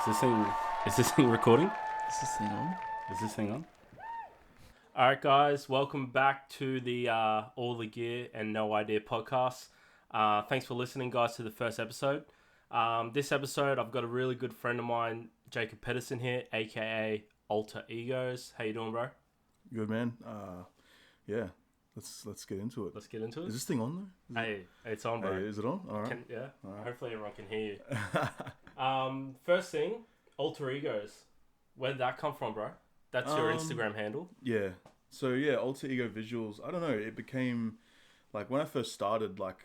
Is this thing recording? Is this thing on? Is this thing on? All right, guys, welcome back to the All the Gear and No Idea podcast. Thanks for listening, guys, to the first episode. This episode, I've got a really good friend of mine, Jacob Pedersen here, aka Alter Egos. How you doing, bro? Good, man. Yeah. Let's get into it. Let's get into it. Is this thing on though? Hey, it's on, bro. Hey, is it on? All right. Yeah. All right. Hopefully everyone can hear you. First thing, Alter Egos. Where did that come from, bro? That's your Instagram handle? Yeah. So yeah, Alter Ego Visuals. I don't know. It became like when I first started, like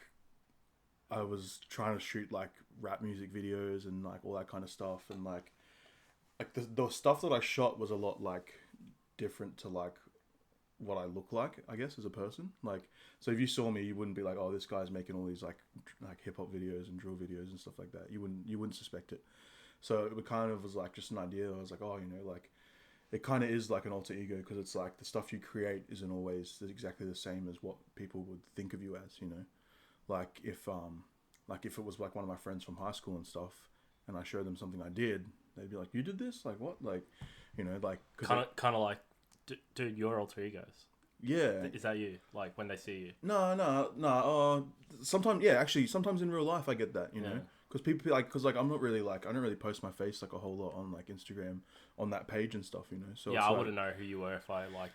I was trying to shoot like rap music videos and like all that kind of stuff, and like the stuff that I shot was a lot like different to like what I look like, I guess, as a person. Like, so if you saw me, you wouldn't be like, oh, this guy's making all these like hip hop videos and drill videos and stuff like that. You wouldn't suspect it. So it kind of was like just an idea. I was like, oh, like it kind of is like an alter ego, because it's like the stuff you create isn't always exactly the same as what people would think of you as, like if it was like one of my friends from high school and stuff, and I showed them something I did, they'd be like, you did this? Like what? Like, like kind of like, dude, you're Alter Egos. Yeah. Is that you? Like when they see you? No. Sometimes, yeah, actually, sometimes in real life I get that, you know, because people I'm not really like, I don't really post my face like a whole lot on like Instagram on that page and stuff, So yeah, I wouldn't know who you were if I like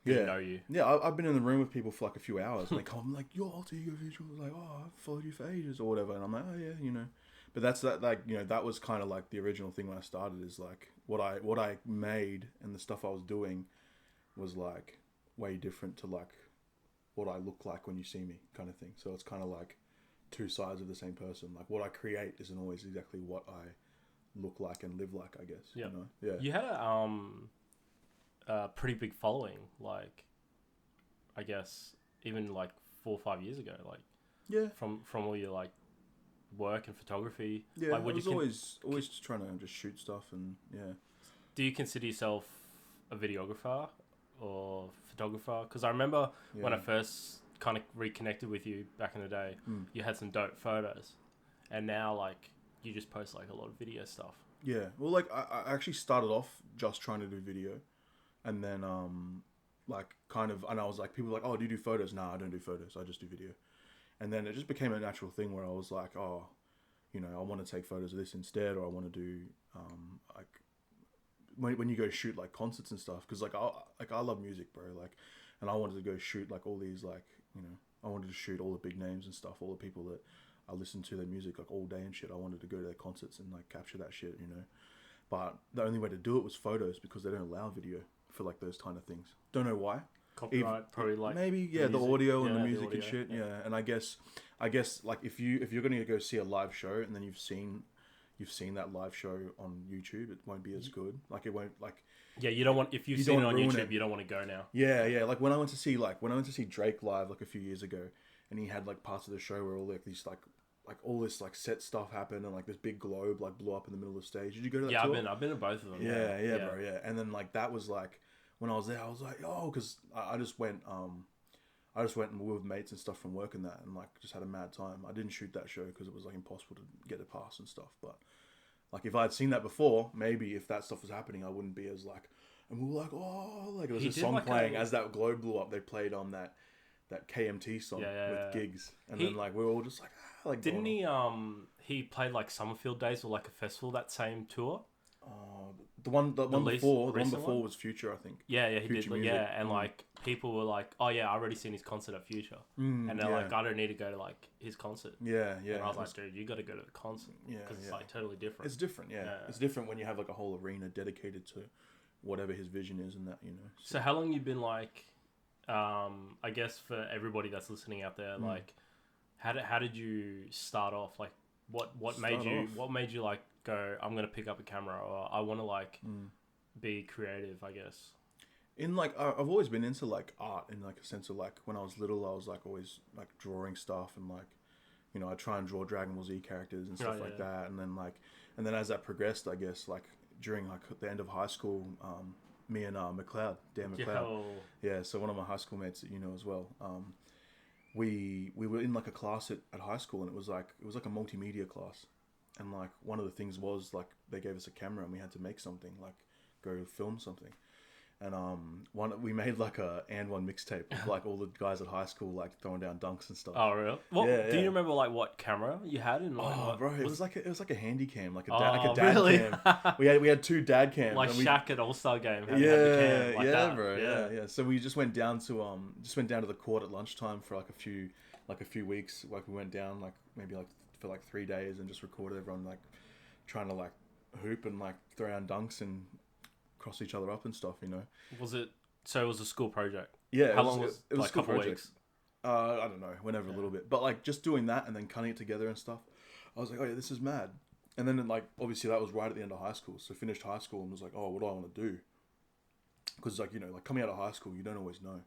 didn't know you. Yeah, I've been in the room with people for like a few hours, and they come like, "You're Alter Ego Visual," like, "Oh, I've followed you for ages" or whatever, and I'm like, "Oh yeah," But that's that, like, that was kind of like the original thing when I started, is like what I made and the stuff I was doing was like way different to like what I look like when you see me, kind of thing. So it's kind of like two sides of the same person. Like what I create isn't always exactly what I look like and live like, I guess. Yeah. Yeah. You had a pretty big following, like I guess even like 4 or 5 years ago, like from all your like work and photography. Yeah, like, I was always just trying to just shoot stuff, and yeah. Do you consider yourself a videographer or photographer? Because I remember when I first kind of reconnected with you back in the day, you had some dope photos, and now like you just post like a lot of video stuff. Yeah, well, like I actually started off just trying to do video, and then like kind of, and I was like, people were like, oh, do you do photos? Nah, I don't do photos, I just do video. And then it just became a natural thing where I was like, oh, I want to take photos of this instead, or I want to do like when you go shoot like concerts and stuff, because like I love music, bro, like, and I wanted to go shoot like all these like, I wanted to shoot all the big names and stuff, all the people that I listen to their music like all day and shit. I wanted to go to their concerts and like capture that shit, but the only way to do it was photos, because they don't allow video for like those kind of things. Don't know why. Copyright, probably, like maybe the audio and the music and shit, and I guess like if you're gonna go see a live show and then you've seen that live show on YouTube, it won't be as good. Like it won't, like, you don't want, if you've seen it on YouTube, you don't want to go now. Yeah. Like when I went to see Drake live like a few years ago, and he had like parts of the show where all like these like all this like set stuff happened, and like this big globe like blew up in the middle of the stage. Did you go to that tour? I've been to both of them. Yeah, bro. Yeah, and then like that was like, when I was there, I was like, oh, because I just went and with mates and stuff from work and that, and like just had a mad time. I didn't shoot that show because it was like impossible to get a pass and stuff. But like if I had seen that before, maybe if that stuff was happening, I wouldn't be as like. And we were like, oh, like it was a song like playing as that globe blew up. They played on that KMT song with Gigs, and then like we were all just like, like. Didn't he played like Summerfield Days or like a festival that same tour? The one before was Future, I think. Yeah, he Future did. Music. Yeah, and like people were like, "Oh yeah, I already seen his concert at Future," and they're like, "I don't need to go to like his concert." Yeah. And I was like, "Dude, you got to go to the concert because it's like totally different." It's different, yeah. It's different when you have like a whole arena dedicated to whatever his vision is, and that, So how long you been like? I guess for everybody that's listening out there, like, how did you start off? Like, what made you like go, I'm gonna pick up a camera, or I want to like be creative, I guess? In like I've always been into like art, in like a sense of like when I was little, I was like always like drawing stuff, and like I try and draw Dragon Ball Z characters and stuff that, and then as that progressed, I guess like during like the end of high school, me and Dan McLeod, so one of my high school mates that as well, we were in like a class at high school, and it was like a multimedia class. and like one of the things was like they gave us a camera and we had to make something, like go film something. And we made like a and one mixtape with like all the guys at high school like throwing down dunks and stuff. Oh, really? What, Yeah, do you yeah. remember like what camera you had? And like, Oh, what, bro, it was like a handy cam, like a Oh, dad really? cam. We had two dad cams. like and we, Shaq at All Star Game. How yeah, you had the cam like yeah, that. bro, yeah. So we just went down to the court at lunchtime for like a few weeks. Like we went down like maybe like for like 3 days and just recorded everyone like trying to like hoop and like throw down dunks and cross each other up and stuff, you know. Was it? So it was a school project. Yeah. How long was it? Was like a school couple project. weeks? I don't know, whenever, a little bit, but like just doing that and then cutting it together and stuff. I was like, oh yeah, this is mad. And then like obviously that was right at the end of high school, so finished high school and was like, oh, what do I want to do? Because like, you know, like coming out of high school, you don't always know,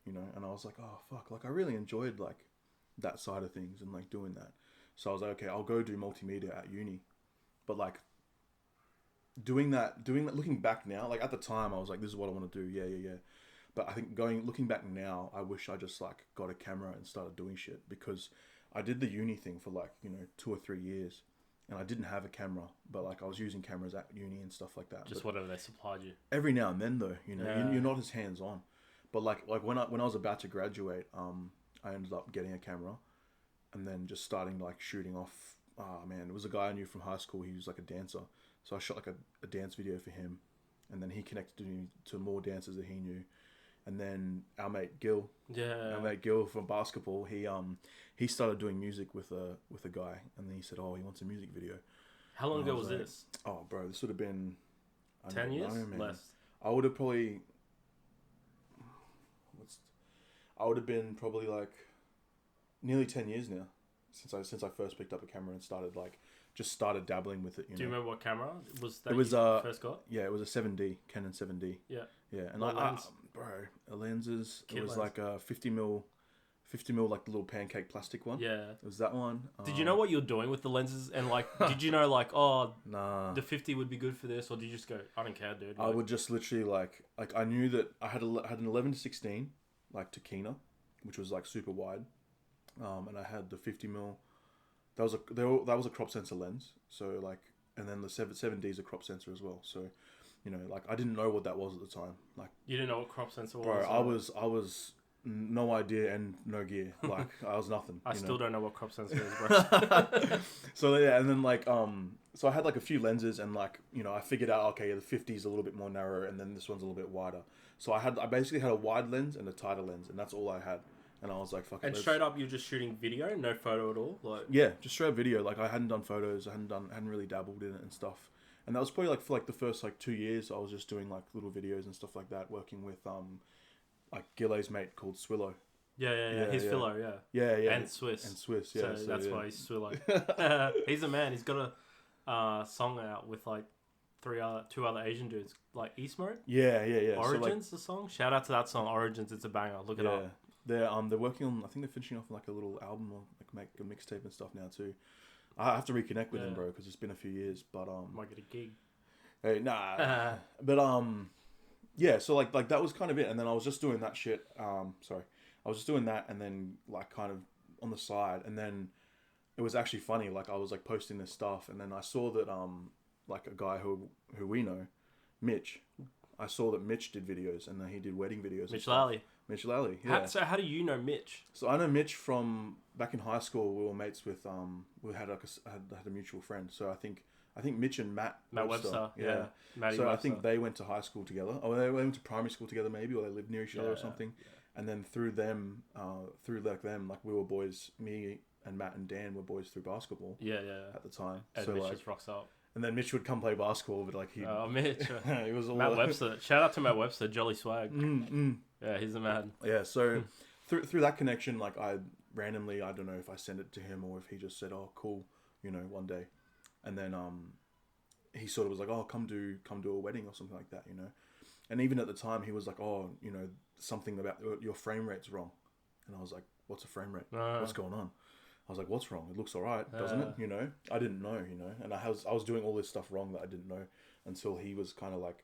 you know. And I was like, oh fuck, like I really enjoyed like that side of things and like doing that. So I was like, okay, I'll go do multimedia at uni, but like doing that, looking back now, like at the time I was like, this is what I want to do. Yeah. But I think looking back now, I wish I just like got a camera and started doing shit, because I did the uni thing for like, you know, 2 or 3 years and I didn't have a camera, but like I was using cameras at uni and stuff like that. Just but whatever they supplied you. every now and then though, you know, Yeah. you're not as hands on. But like when I was about to graduate, I ended up getting a camera and then just starting like shooting off. Oh man, it was a guy I knew from high school. He was like a dancer. So I shot like a dance video for him, and then he connected me to more dancers that he knew. And then our mate Gil from basketball, he started doing music with a guy, and then he said, oh, he wants a music video. How long And ago I was like, this? Oh, bro, this would have been 10 years? Less. I would have been probably like nearly 10 years now since I first picked up a camera and started dabbling with it. You Do you know? remember what camera was that It was you first got? Yeah, it was a 7D, Canon 7D. Yeah. Yeah, and What lens? a lenses. Kit It was lens. like a 50 mil, like the little pancake plastic one. Yeah. It was that one. Did you know what you're doing with the lenses? And like, did you know like, oh, Nah. the 50 would be good for this, or did you just go, I don't care, dude? I would just literally like I knew that I had an 11-16 like Takina, which was like super wide, and I had the 50 mil. That was a crop sensor lens. So like, and then the 7D is a crop sensor as well. So, you know, like I didn't know what that was at the time. Like, You didn't know what crop sensor was? bro, or- I was no idea and no gear. Like I was nothing. I you still know? don't know what crop sensor is, bro. So yeah, and then like so I had like a few lenses, and like, you know, I figured out, okay, the 50 is a little bit more narrow, and then this one's a little bit wider. So I basically had a wide lens and a tighter lens, and that's all I had. And I was like, fuck it. And straight up, you're just shooting video, no photo at all? Like, Yeah, just straight up video. Like I hadn't done photos, I hadn't really dabbled in it and stuff. And that was probably like for like the first like 2 years, I was just doing like little videos and stuff like that, working with like Gillet's mate called Swillo. yeah. He's yeah. Philo, yeah. Yeah. And Swiss. Yeah. So that's yeah. why he's Swillo. He's a man. He's got a song out with like two other Asian dudes, like East Mode. Yeah. Origins, So, the song. Shout out to that song, Origins. It's a banger. Look it like, up. they're working on. I think they're finishing off like a little album or like make a mixtape and stuff now too. I have to reconnect with them, bro, because it's been a few years. But Might get a gig. hey, nah. But yeah. So like that was kind of it, and then I was just doing that shit. Sorry, I was just doing that, and then like kind of on the side, and then it was actually funny. Like I was like posting this stuff, and then I saw that like a guy who we know, Mitch. I saw that Mitch did videos, and then he did wedding videos. Mitch Lally. Mitch Lally, yeah. How do you know Mitch? So I know Mitch from back in high school. We were mates with we had like had a mutual friend. So I think Mitch and Matt Webster. Yeah. Matty so Webster. I think they went to high school together, or they went to primary school together, maybe, or they lived near each other or something. Yeah. And then through them, like we were boys. Me and Matt and Dan were boys through basketball. Yeah. At the time, And so Mitch like, just rocks up. and then Mitch would come play basketball, but like he, Mitch. he was all Matt Webster. Shout out to Matt Webster. Jolly swag. Yeah, he's a man. Yeah, so through that connection, like I randomly, I don't know if I sent it to him or if he just said, "Oh, cool," you know, one day, and then he sort of was like, "Oh, come do a wedding or something like that," you know, and even at the time he was like, "Oh, you know, something about your frame rate's wrong," and I was like, "What's a frame rate? What's going on?" I was like, "What's wrong? It looks alright, doesn't it?" You know, I didn't know, you know, and I was doing all this stuff wrong that I didn't know until he was kind of like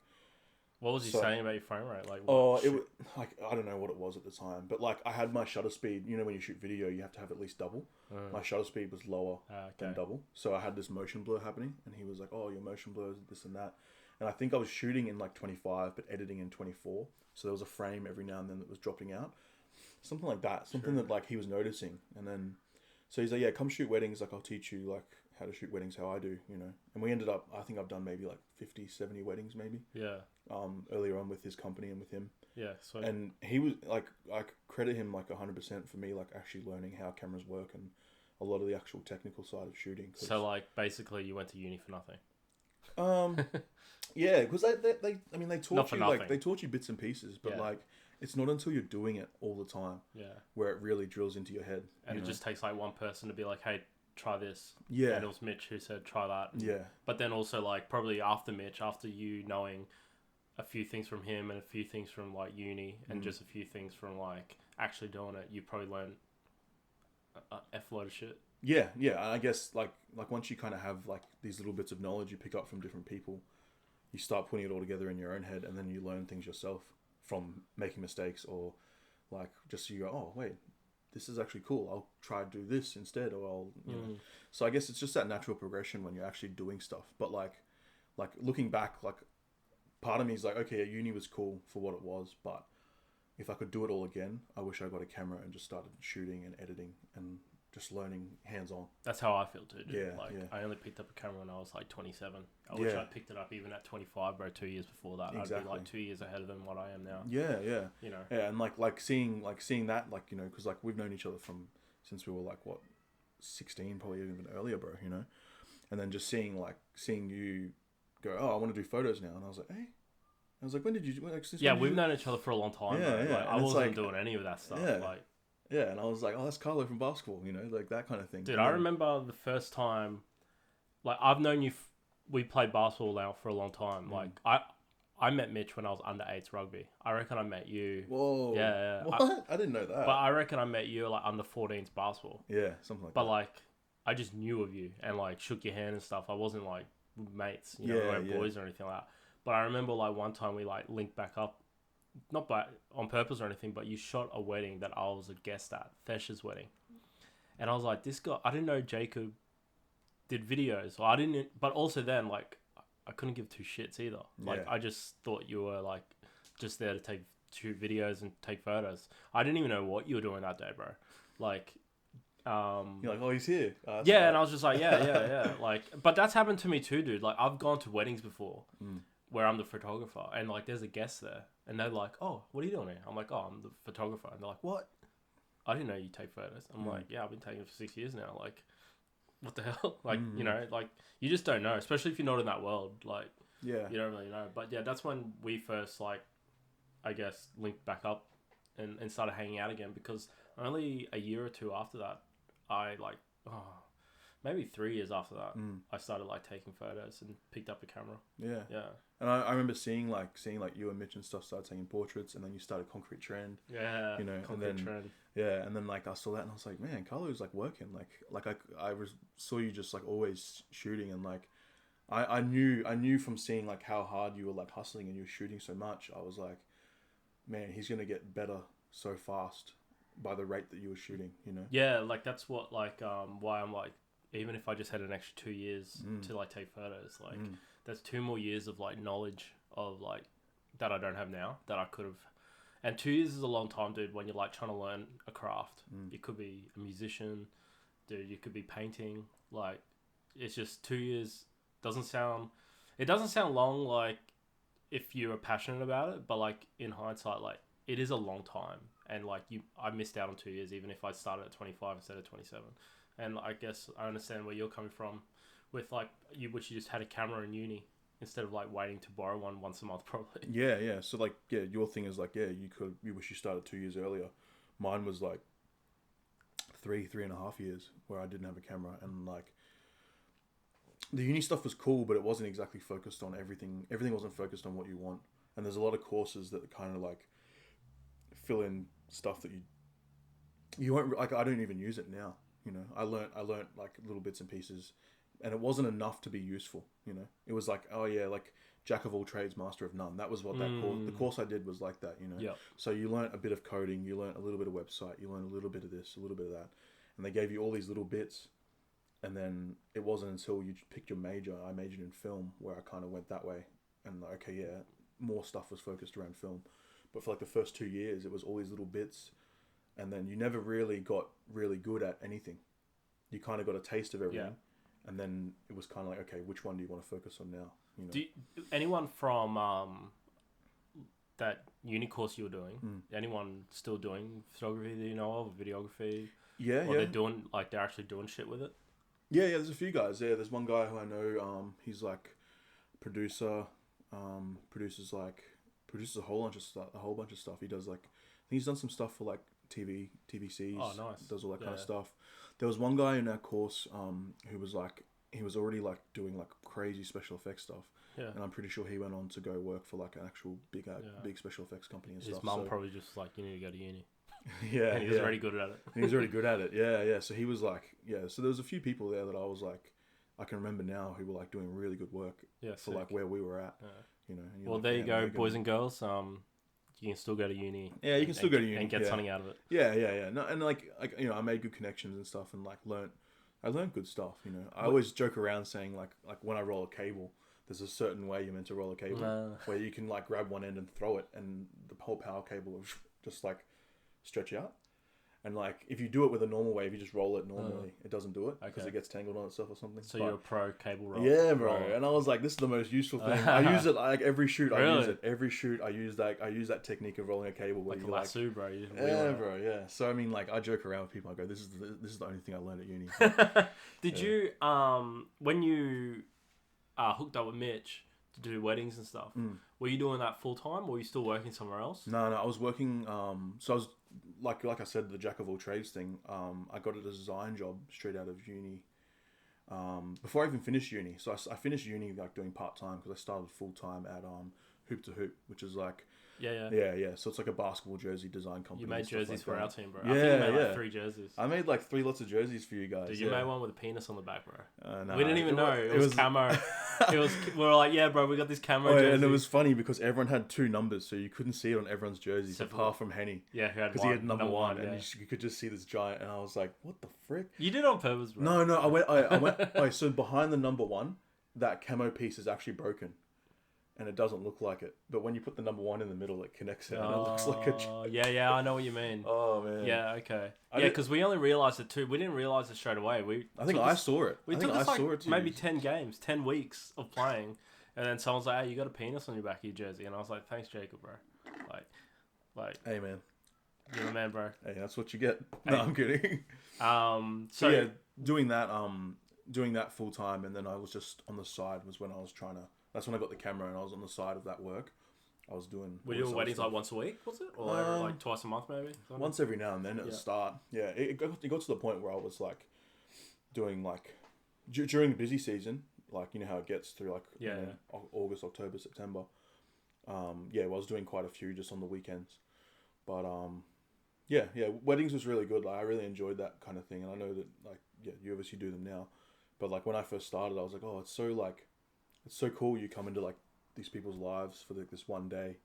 What was he So, saying about your frame rate? Like, oh, what? it was like, I don't know what it was at the time, but like I had my shutter speed. You know, when you shoot video, you have to have at least double. My shutter speed was lower than Okay. double, so I had this motion blur happening, and he was like, "Oh, your motion blur is this and that," and I think I was shooting in like 25, but editing in 24. So there was a frame every now and then that was dropping out, something like that, something True. that like he was noticing, and then so he's like, "Yeah, come shoot weddings. Like I'll teach you like how to shoot weddings, how I do, you know." And we ended up, I think I've done maybe like 50, 70 weddings maybe. Yeah. Earlier on with his company and with him. Yeah. So. And he was like, I credit him like 100% for me, like actually learning how cameras work and a lot of the actual technical side of shooting. So like basically you went to uni for nothing. Yeah, because I mean, they Not taught for you nothing. like they taught you bits and pieces, but Yeah. like it's not until you're doing it all the time Yeah. where it really drills into your head. And you it know? just takes like one person to be like, hey, try this. Yeah, And it was Mitch who said, try that. yeah, But then also like probably after Mitch, after you knowing a few things from him and a few things from like uni and just a few things from like actually doing it, you probably learn a F load of shit. yeah, yeah. And I guess like once you kind of have like these little bits of knowledge you pick up from different people, you start putting it all together in your own head, and then you learn things yourself from making mistakes, or like just you go, oh wait, this is actually cool. I'll try to do this instead, or I'll you know. So I guess it's just that natural progression when you're actually doing stuff. But like looking back, like part of me is like, okay, uni was cool for what it was, but if I could do it all again, I wish I got a camera and just started shooting and editing and just learning hands on. That's how I feel too, dude. Yeah, like yeah. I only picked up a camera when I was like 27. I wish Yeah. I picked it up even at 25, bro. 2 years before that, I'd be Exactly. like 2 years ahead of than what I am now. Yeah, yeah. You know. Yeah, and like seeing that, like, you know, because like we've known each other from since we were like what 16, probably even earlier, bro. You know, and then just seeing you go, oh, I want to do photos now, and I was like, hey, I was like, when did you? Like, since Yeah, when did we've you... known each other for a long time. Yeah, bro. yeah. Like, I And it's wasn't like- doing any of that stuff. Yeah. Like, Yeah, and I was like, oh, that's Carlo from basketball, you know, like that kind of thing. dude, And I then- remember the first time. Like, I've known you. We played basketball now for a long time. Like, I met Mitch when I was under 8s rugby. I reckon I met you. Whoa. Yeah. What? I didn't know that. But I reckon I met you like under 14s basketball. Yeah, something like But that. like, I just knew of you and like shook your hand and stuff. I wasn't like mates, you know, Yeah, we weren't yeah. boys or anything like that. But I remember like one time we like linked back up, not by on purpose or anything, but you shot a wedding that I was a guest at, Thesh's wedding, and I was like, this guy. I didn't know Jacob did videos, or I didn't. But also then like, I couldn't give two shits either. Like Yeah. I just thought you were like just there to shoot videos and take photos. I didn't even know what you were doing that day, bro. Like. You're like, oh, he's here. Yeah, and I was just like, yeah. Like, but that's happened to me too, dude. Like, I've gone to weddings before where I'm the photographer, and like, there's a guest there, and they're like, "Oh, what are you doing here?" I'm like, "Oh, I'm the photographer," and they're like, "What? I didn't know you take photos." I'm like, "Yeah, I've been taking it for 6 years now." Like, what the hell? Like, you know, like you just don't know, especially if you're not in that world. Like, Yeah. you don't really know. But yeah, that's when we first like, I guess, linked back up and started hanging out again, because only a year or two after that, I like, maybe 3 years after that, I started like taking photos and picked up a camera. Yeah. Yeah. And I remember seeing like you and Mitch and stuff started taking portraits, and then you started Concrete Trend. Yeah. You know, and Concrete then- Trend. Yeah, and then like I saw that, and I was like, man, Carlo's like working. Like saw you just like always shooting, and like I knew from seeing like how hard you were like hustling and you were shooting so much. I was like, man, he's gonna get better so fast by the rate that you were shooting. You know. Yeah, like that's what like why I'm like, even if I just had an extra 2 years to like take photos, like there's 2 more years of like knowledge of like that I don't have now that I could have. And 2 years is a long time, dude, when you're like trying to learn a craft. You could be a musician, dude, you could be painting. Like, it's just 2 years doesn't sound long, like if you're passionate about it, but like in hindsight, like it is a long time. And like I missed out on 2 years, even if I started at 25 instead of 27. And I guess I understand where you're coming from with like you just had a camera in uni instead of like waiting to borrow one once a month, probably. Yeah. So like, yeah, your thing is like, yeah, you wish you started 2 years earlier. Mine was like 3.5 years where I didn't have a camera, and like the uni stuff was cool, but it wasn't exactly focused on everything. Everything wasn't focused on what you want, and there's a lot of courses that kind of like fill in stuff that you won't like. I don't even use it now. You know, I learnt like little bits and pieces, and it wasn't enough to be useful. You know, it was like, oh yeah, like jack of all trades, master of none. That was what the course I did was like that, you know. Yep. So you learnt a bit of coding, you learnt a little bit of website, you learnt a little bit of this, a little bit of that, and they gave you all these little bits. And then it wasn't until you picked your major, I majored in film, where I kind of went that way. And like, okay, yeah, more stuff was focused around film. But for like the first 2 years, it was all these little bits. And then you never really got really good at anything. You kind of got a taste of everything. Yeah. And then it was kind of like, okay, which one do you want to focus on now? You know? Anyone from that uni course you were doing, anyone still doing photography that you know of, videography? Yeah, or they're actually doing shit with it? Yeah, there's a few guys. Yeah, there's one guy who I know. He's like producer, produces a whole bunch of stuff. He does like, I think he's done some stuff for like TVCs. Oh, nice. Does all that kind of stuff. There was one guy in our course who was like, he was already like doing like crazy special effects stuff. Yeah. And I'm pretty sure he went on to go work for like an actual big special effects company and stuff. His mum probably just like, you need to go to uni. Yeah, and he was already good at it. He was already good at it. Yeah. So he was like, so there was a few people there that I was like, I can remember now who were like doing really good work for like where we were at. Yeah. You know. And well, like, there you go, boys and girls. You can still go to uni. Yeah, you can still go to uni and get something out of it. Yeah. No, and like you know, I made good connections and stuff, and like I learned good stuff. You know, I always joke around saying like when I roll a cable, there's a certain way you're meant to roll a cable where you can like grab one end and throw it, and the whole power cable will just like stretch out. And like, if you do it with a normal way, if you just roll it normally, it doesn't do it because it gets tangled on itself or something. So you're a pro cable roller. Yeah, bro. And I was like, this is the most useful thing. I use it like every shoot. Really? I use it every shoot. I use that technique of rolling a cable where you lasso, bro. Bro. Yeah. So I mean, like, I joke around with people. I go, this is the only thing I learned at uni. Did you when you hooked up with Mitch to do weddings and stuff? Were you doing that full time, or were you still working somewhere else? No. I was working. So I was like I said, the jack of all trades thing. I got a design job straight out of uni. Before I even finished uni, so I finished uni like doing part time because I started full time at Hoop to Hoop, which is like yeah. So it's like a basketball jersey design company. You made jerseys for our team, bro. Yeah, I think you made like 3 jerseys. I made like 3 lots of jerseys for you guys. Did you make one with a penis on the back, bro? No, we didn't even know it was camo. We were like, yeah, bro, we got this camo jersey. And it was funny because everyone had 2 numbers, so you couldn't see it on everyone's jerseys apart from Henny. Yeah, because he had number 1, and you could just see this giant. And I was like, what the frick? You did it on purpose, bro. No, I went. So behind the number 1, that camo piece is actually broken. And it doesn't look like it, but when you put the number 1 in the middle, it connects it, and it looks like a. Yeah, I know what you mean. Oh man. Yeah, okay. Because we only realized it too. We didn't realize it straight away. I think I saw it. We took us like maybe 10 games, 10 weeks of playing, and then someone's like, "Hey, you got a penis on your back of your jersey," and I was like, "Thanks, Jacob, bro." Like. Hey, man. You're the man, bro. Hey, that's what you get. No, I'm kidding. So yeah, doing that full time, and then I was just on the side was when I was trying to. That's when I got the camera, and I was on the side of that work. I was doing. Were you doing weddings like once a week? Was it, or like twice a month, maybe? Once every now and then at the start. Yeah, it got to the point where I was like doing like during the busy season, like you know how it gets through like August, October, September. I was doing quite a few just on the weekends, but weddings was really good. Like I really enjoyed that kind of thing, and I know that like you obviously do them now, but like when I first started, I was like, oh, it's so cool. You come into like these people's lives for this one day,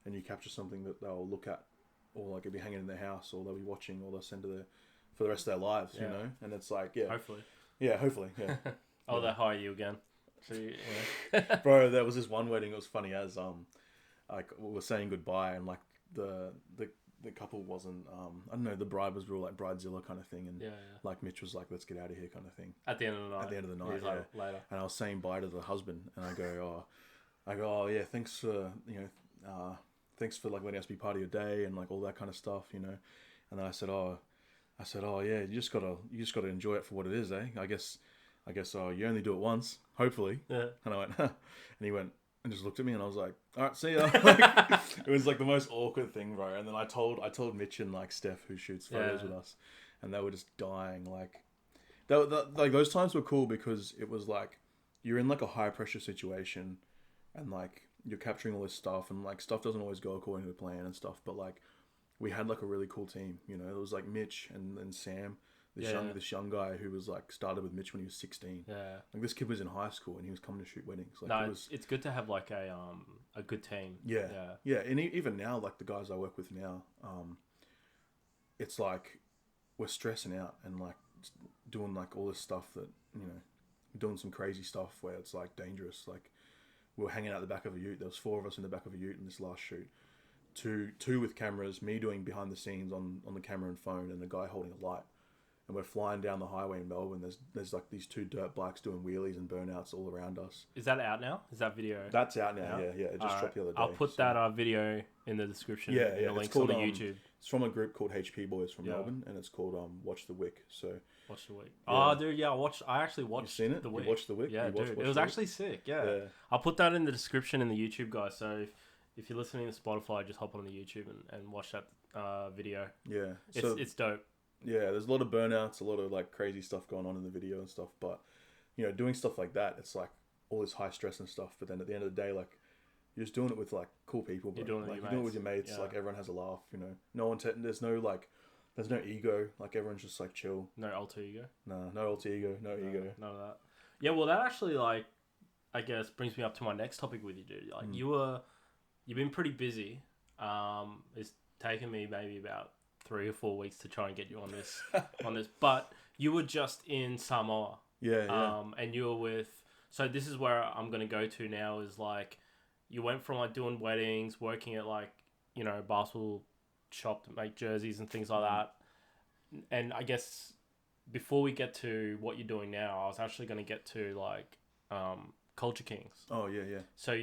and you capture something that they'll look at, or like it'll be hanging in their house, or they'll be watching, or they'll send for the rest of their lives. You know, and it's like hopefully. Oh, they hire you again. So, bro, there was this one wedding. It was funny as like we were saying goodbye, and like the couple wasn't I don't know, the bride was real like bridezilla kind of thing, and like Mitch was like, let's get out of here kind of thing at the end of the night. Like, later. And I was saying bye to the husband, and I go oh yeah, thanks for thanks for like letting us be part of your day and like all that kind of stuff, you know. And then I said oh yeah, you just gotta enjoy it for what it is, eh? I guess you only do it once, hopefully. Yeah. And I went and he went and just looked at me, and I was like, all right, see ya. Like, it was like the most awkward thing, bro. And then I told Mitch and like Steph, who shoots photos with us, and they were just dying. Like, like those times were cool because it was like you're in like a high pressure situation, and like you're capturing all this stuff, and like stuff doesn't always go according to the plan and stuff. But like we had like a really cool team, you know. It was like Mitch and then Sam. This young guy who was like started with Mitch when he was 16. Yeah. Like this kid was in high school and he was coming to shoot weddings. Like No, it was, it's good to have like a good team. yeah, Yeah. yeah. And even now, like the guys I work with now, it's like we're stressing out and like doing like all this stuff that, you know, doing some crazy stuff where it's like dangerous. Like we were hanging out the back of a ute. There was 4 of us in the back of a ute in this last shoot. Two with cameras, me doing behind the scenes on the camera and phone, and a guy holding a light. And we're flying down the highway in Melbourne. There's like these 2 dirt bikes doing wheelies and burnouts all around us. Is that out now? Is that video? That's out now. Yeah. It just dropped the other day. I'll put that video in the description. Yeah. The links on the YouTube. It's from a group called HP Boys from Melbourne, and it's called Watch the Wick. So Watch the Wick. Yeah. Oh, dude, yeah. I actually watched. You've seen it? The Wick. You watched the Wick? Yeah, dude. It was actually sick. Yeah. I'll put that in the description in the YouTube, guys. So if you're listening to Spotify, just hop on the YouTube and watch that video. Yeah. It's dope. Yeah, there's a lot of burnouts, a lot of like crazy stuff going on in the video and stuff. But you know, doing stuff like that, it's like all this high stress and stuff. But then at the end of the day, like you're just doing it with like cool people, bro. You're doing it with your mates. Yeah. Like everyone has a laugh. You know, there's no ego. Like everyone's just like chill. No alter ego. No alter ego. No ego. None of that. Yeah, well, that actually like I guess brings me up to my next topic with you, dude. Like you've been pretty busy. It's taken me maybe about 3 or 4 weeks to try and get you on this, but you were just in Samoa. Yeah. And you were with. So this is where I'm gonna go to now. Is like you went from like doing weddings, working at like basketball shop to make jerseys and things like that. And I guess before we get to what you're doing now, I was actually gonna get to like Culture Kings. Oh yeah. So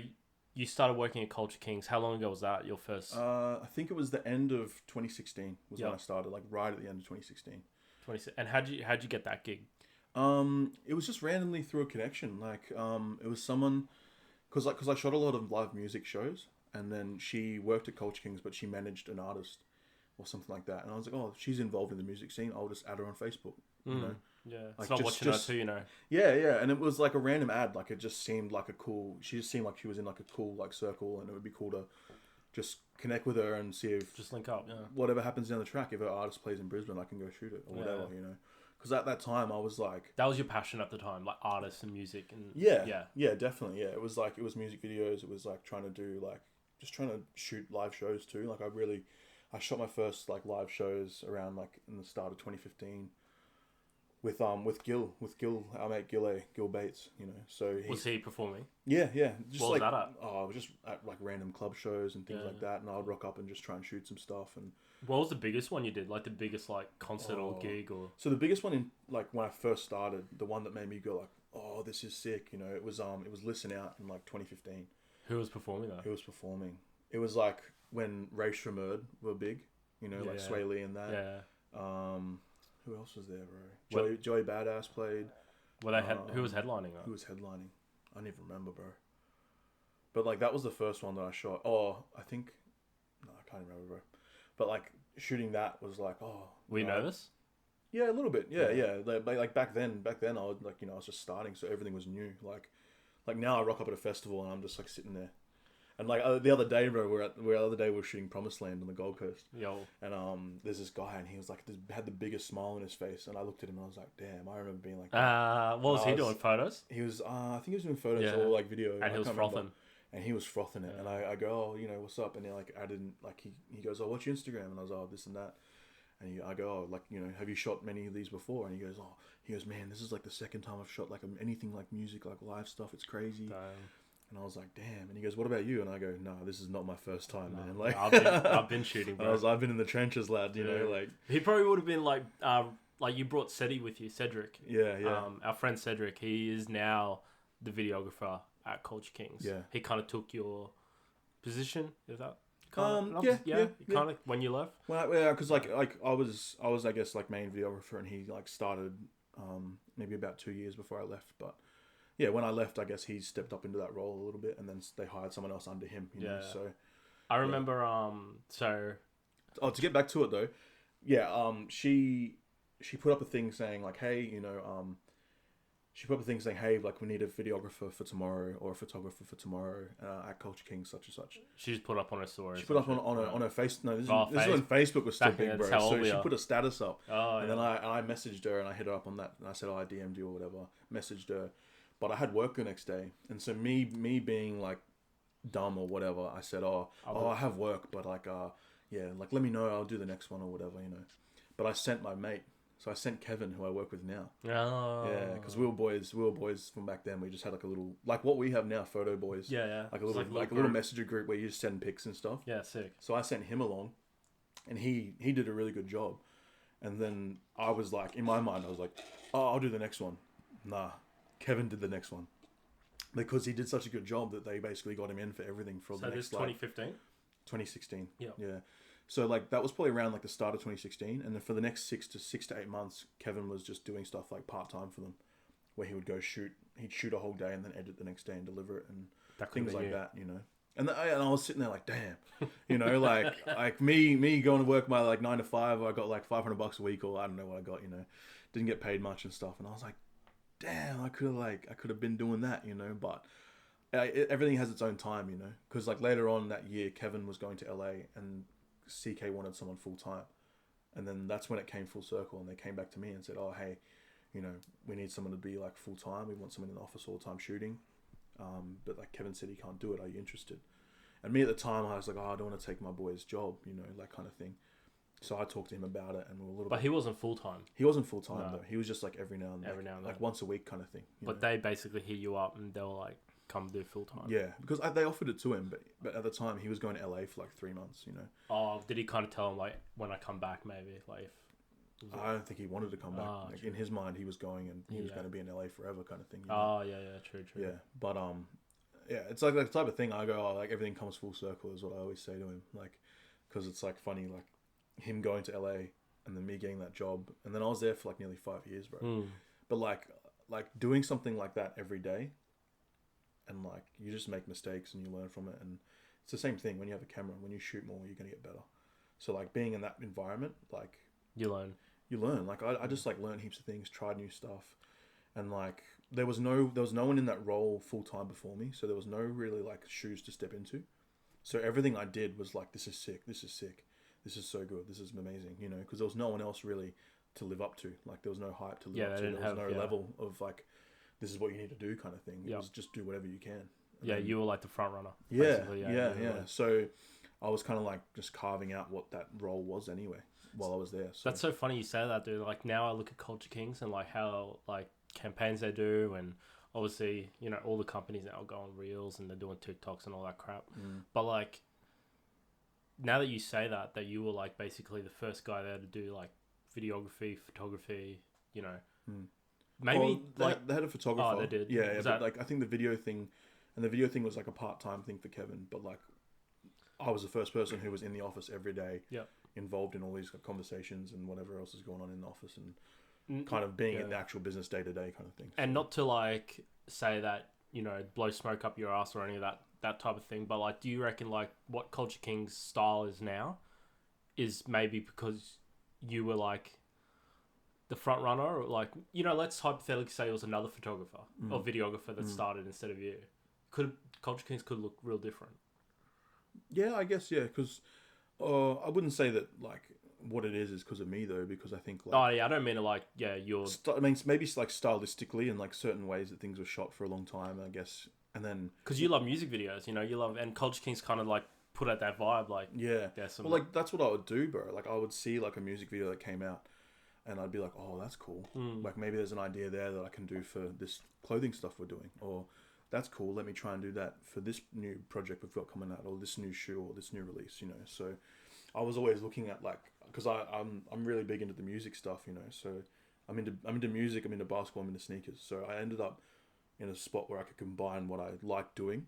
you started working at Culture Kings. How long ago was that? Your first? I think it was the end of 2016 was when I started. Like right at the end of 2016. And how'd you get that gig? It was just randomly through a connection. Like it was someone, cause I shot a lot of live music shows, and then she worked at Culture Kings, but she managed an artist or something like that. And I was like, oh, she's involved in the music scene. I'll just add her on Facebook. You know. Yeah, like it's not watching her too, Yeah, and it was like a random ad. Like it just seemed like she just seemed like she was in like a cool like circle, and it would be cool to just connect with her and see if just link up. Yeah, whatever happens down the track, if her artist plays in Brisbane, I can go shoot it or whatever, Because at that time I was like, that was your passion at the time, like artists and music and yeah, definitely, yeah. It was music videos. It was like trying to shoot live shows too. Like I shot my first like live shows around like in the start of 2015. With Gil, our mate Gil Bates, So was he performing? Yeah. Just what was that at? Oh, I was just at like random club shows and things like that, and I'd rock up and just try and shoot some stuff. And what was the biggest one you did? Like the biggest like concert or gig or? So the biggest one in like when I first started, the one that made me go like, oh, this is sick. It was Listen Out in like 2015. Who was performing though? Who was performing? It was like when Ray Shramerd were big, like Sway Lee and that. Yeah. Who else was there, bro? Joey Badass played. Who was headlining that? Who was headlining? I don't even remember, bro. But like that was the first one that I shot. Oh, I think. No, I can't remember, bro. But like shooting that was like, oh. Were you nervous? Yeah, a little bit. Yeah. Like back then, I was like, I was just starting, so everything was new. Like now I rock up at a festival and I'm just like sitting there. And like the other day, bro, we were shooting Promised Land on the Gold Coast. Yo. And there's this guy, and he was like, had the biggest smile on his face, and I looked at him and I was like, damn, I remember being like. What was he doing? Photos? He was, I think he was doing photos or like video. And he was frothing. And he was frothing it, and I go, oh, what's up? And he goes, oh, what's your Instagram? And I was, oh, this and that. And I go, oh, have you shot many of these before? And he goes, man, this is like the second time I've shot like anything like music, like live stuff. It's crazy. Damn. And I was like, damn. And he goes, what about you? And I go, no, this is not my first time, man. Like, I've been shooting, bro. I've been in the trenches, lad, like. He probably would have been like you brought Cedric with you, Cedric. Yeah. Our friend Cedric, he is now the videographer at Culture Kings. Yeah. He kind of took your position, is that? Yeah. When you left? Well, yeah, because like I was I guess like main videographer, and he like started maybe about 2 years before I left, but. Yeah, when I left, I guess he stepped up into that role a little bit, and then they hired someone else under him. You know, so I remember. To get back to it though, she put up a thing saying like, hey, she put up a thing saying, hey, like we need a videographer for tomorrow or a photographer for tomorrow at Culture Kings such and such. She just put up on her story. She put up on her face. No, this is when Facebook was still big, bro. So she put a status up, and yeah. then I messaged her and I hit her up on that, and I said, oh, I DM'd you or whatever. Messaged her, but I had work the next day, and so me being like dumb or whatever, I said, I have work, but like yeah, like let me know, I'll do the next one or whatever, you know. But I sent my mate. So I sent Kevin, who I work with now. Oh. Yeah, because we were boys from back then. We just had like a little, like what we have now, photo boys. Yeah. Like a little, like a little messenger group where you just send pics and stuff. Yeah, sick. So I sent him along, and he did a really good job. And then I was like, in my mind, I was like, oh, I'll do the next one. Nah, Kevin did the next one. Because he did such a good job that they basically got him in for everything for the next, 2015? 2016. Yeah. Yeah. So like that was probably around like the start of 2016, and then for the next 6 to 8 months, Kevin was just doing stuff like part time for them, where he would go shoot. He'd shoot a whole day and then edit the next day and deliver it and things like that, you know. And I was sitting there like, damn, you know, like me going to work my like 9 to 5, I got like $500 a week, or I don't know what I got, you know, didn't get paid much and stuff, and I was like, damn, I could have been doing that, you know, but. Everything has its own time, you know, because like later on that year, Kevin was going to LA and CK wanted someone full time, and then that's when it came full circle, and they came back to me and said, oh hey, you know, we need someone to be like full time, we want someone in the office all the time shooting, but like Kevin said he can't do it, are you interested? And me at the time I was like, oh, I don't want to take my boy's job, you know, that kind of thing. So I talked to him about it, and we were a little But he wasn't full time. He wasn't full time though. He was just like every now and then, like once a week kind of thing, but know? They basically hit you up and they were like, come do full time. Yeah, because they offered it to him, but at the time he was going to LA for like 3 months, you know. Oh, did he kind of tell him like, when I come back, maybe like? I don't think he wanted to come back. Like, in his mind, he was going and he was going to be in LA forever, kind of thing. You know? Oh yeah, true. Yeah, but yeah, it's like that type of thing. I go, like everything comes full circle, is what I always say to him, like, because it's like funny, like him going to LA and then me getting that job, and then I was there for like nearly 5 years, bro. But like doing something like that every day. And like you just make mistakes and you learn from it, and it's the same thing when you have a camera. When you shoot more, you're gonna get better. So like being in that environment, like you learn. Like I just like learned heaps of things, tried new stuff, and like there was no one in that role full time before me, so there was no really like shoes to step into. So everything I did was like, this is sick, this is so good, this is amazing, you know, because there was no one else really to live up to. Like there was no hype to live up to. There was no level of like, this is what you need to do kind of thing. It was just do whatever you can. And then, you were like the front runner. Yeah. So I was kind of like just carving out what that role was anyway while I was there. So. That's so funny you say that, dude. Like now I look at Culture Kings and like how like campaigns they do, and obviously, you know, all the companies now go on Reels and they're doing TikToks and all that crap. But like now that you say that you were like basically the first guy there to do like videography, photography, you know. Maybe they had a photographer. Oh, they did. Yeah, but like I think the video thing was like a part-time thing for Kevin. But like, I was the first person who was in the office every day, involved in all these conversations and whatever else is going on in the office, and kind of being in the actual business day to day kind of thing. And not to like say that, you know, blow smoke up your ass or any of that type of thing, but like, do you reckon like what Culture King's style is now is maybe because you were like the front runner, or like, you know, let's hypothetically say it was another photographer or videographer that started instead of you. Culture Kings could look real different. Yeah, I guess, yeah, because I wouldn't say that like what it is because of me though, because I think like... Oh yeah, I don't mean to like, yeah, you're... I mean, maybe like stylistically and like certain ways that things were shot for a long time, I guess, and then... Because you love music videos, you know, and Culture Kings kind of like put out that vibe, like... Yeah, well, like that's what I would do, bro. Like I would see like a music video that came out, and I'd be like, oh, that's cool. Like maybe there's an idea there that I can do for this clothing stuff we're doing. Or that's cool, let me try and do that for this new project we've got coming out, or this new shoe, or this new release, you know. So I was always looking at like, because I'm really big into the music stuff, you know. So I'm into music, I'm into basketball, I'm into sneakers. So I ended up in a spot where I could combine what I like doing,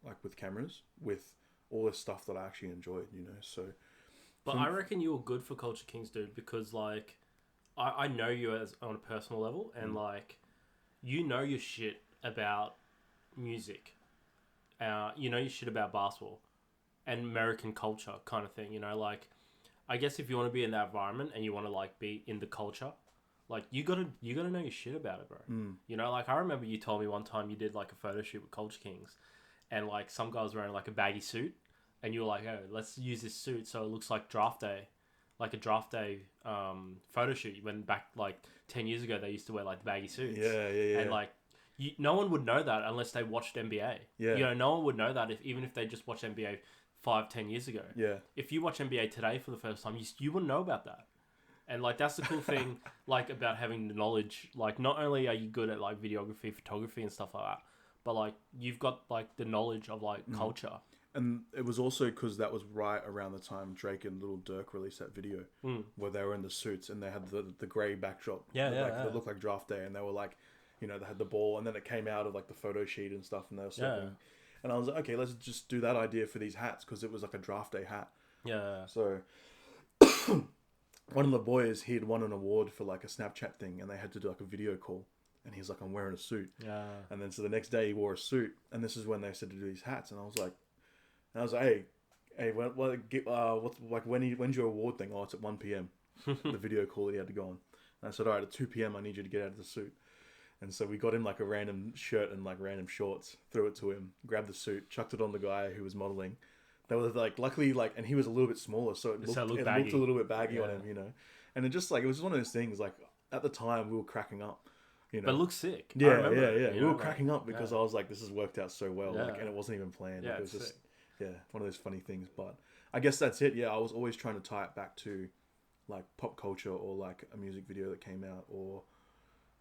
like with cameras, with all this stuff that I actually enjoyed, you know. So but I reckon you were good for Culture Kings, dude, because like I know you as on a personal level, and like you know your shit about music, you know your shit about basketball and American culture kind of thing, you know. Like I guess if you want to be in that environment and you want to like be in the culture, like you gotta know your shit about it, bro. You know, like I remember you told me one time you did like a photo shoot with Culture Kings, and like some guy was wearing like a baggy suit, and you were like, oh, let's use this suit so it looks like draft day, like a draft day photo shoot. When back like 10 years ago they used to wear like baggy suits. Yeah. And like no one would know that unless they watched NBA. Yeah. You know, no one would know that even if they just watched NBA 5-10 years ago. Yeah. If you watch NBA today for the first time, you wouldn't know about that. And like that's the cool thing, like about having the knowledge. Like not only are you good at like videography, photography, and stuff like that, but like you've got like the knowledge of like culture. And it was also because that was right around the time Drake and Lil Durk released that video where they were in the suits and they had the grey backdrop. It looked like draft day, and they were like, you know, they had the ball, and then it came out of like the photo sheet and stuff, and they were circling. And I was like, okay, let's just do that idea for these hats because it was like a draft day hat. Yeah. So one of the boys, he had won an award for like a Snapchat thing, and they had to do like a video call. And he's like, I'm wearing a suit. Yeah. And then so the next day he wore a suit, and this is when they said to do these hats, and I was like, hey, when's your award thing? Oh, it's at 1 p.m. The video call that he had to go on. And I said, all right, at 2 p.m. I need you to get out of the suit. And so we got him like a random shirt and like random shorts, threw it to him, grabbed the suit, chucked it on the guy who was modeling. They were like, luckily, like, and he was a little bit smaller, so it looked a little bit baggy on him, you know. And it just like, it was one of those things, like, at the time we were cracking up, you know. But it looks sick. Yeah. We were cracking up because I was like, this has worked out so well, like, and it wasn't even planned. Yeah, it was just, sick. one of those funny things. But I guess that's it. Yeah, I was always trying to tie it back to like pop culture or like a music video that came out or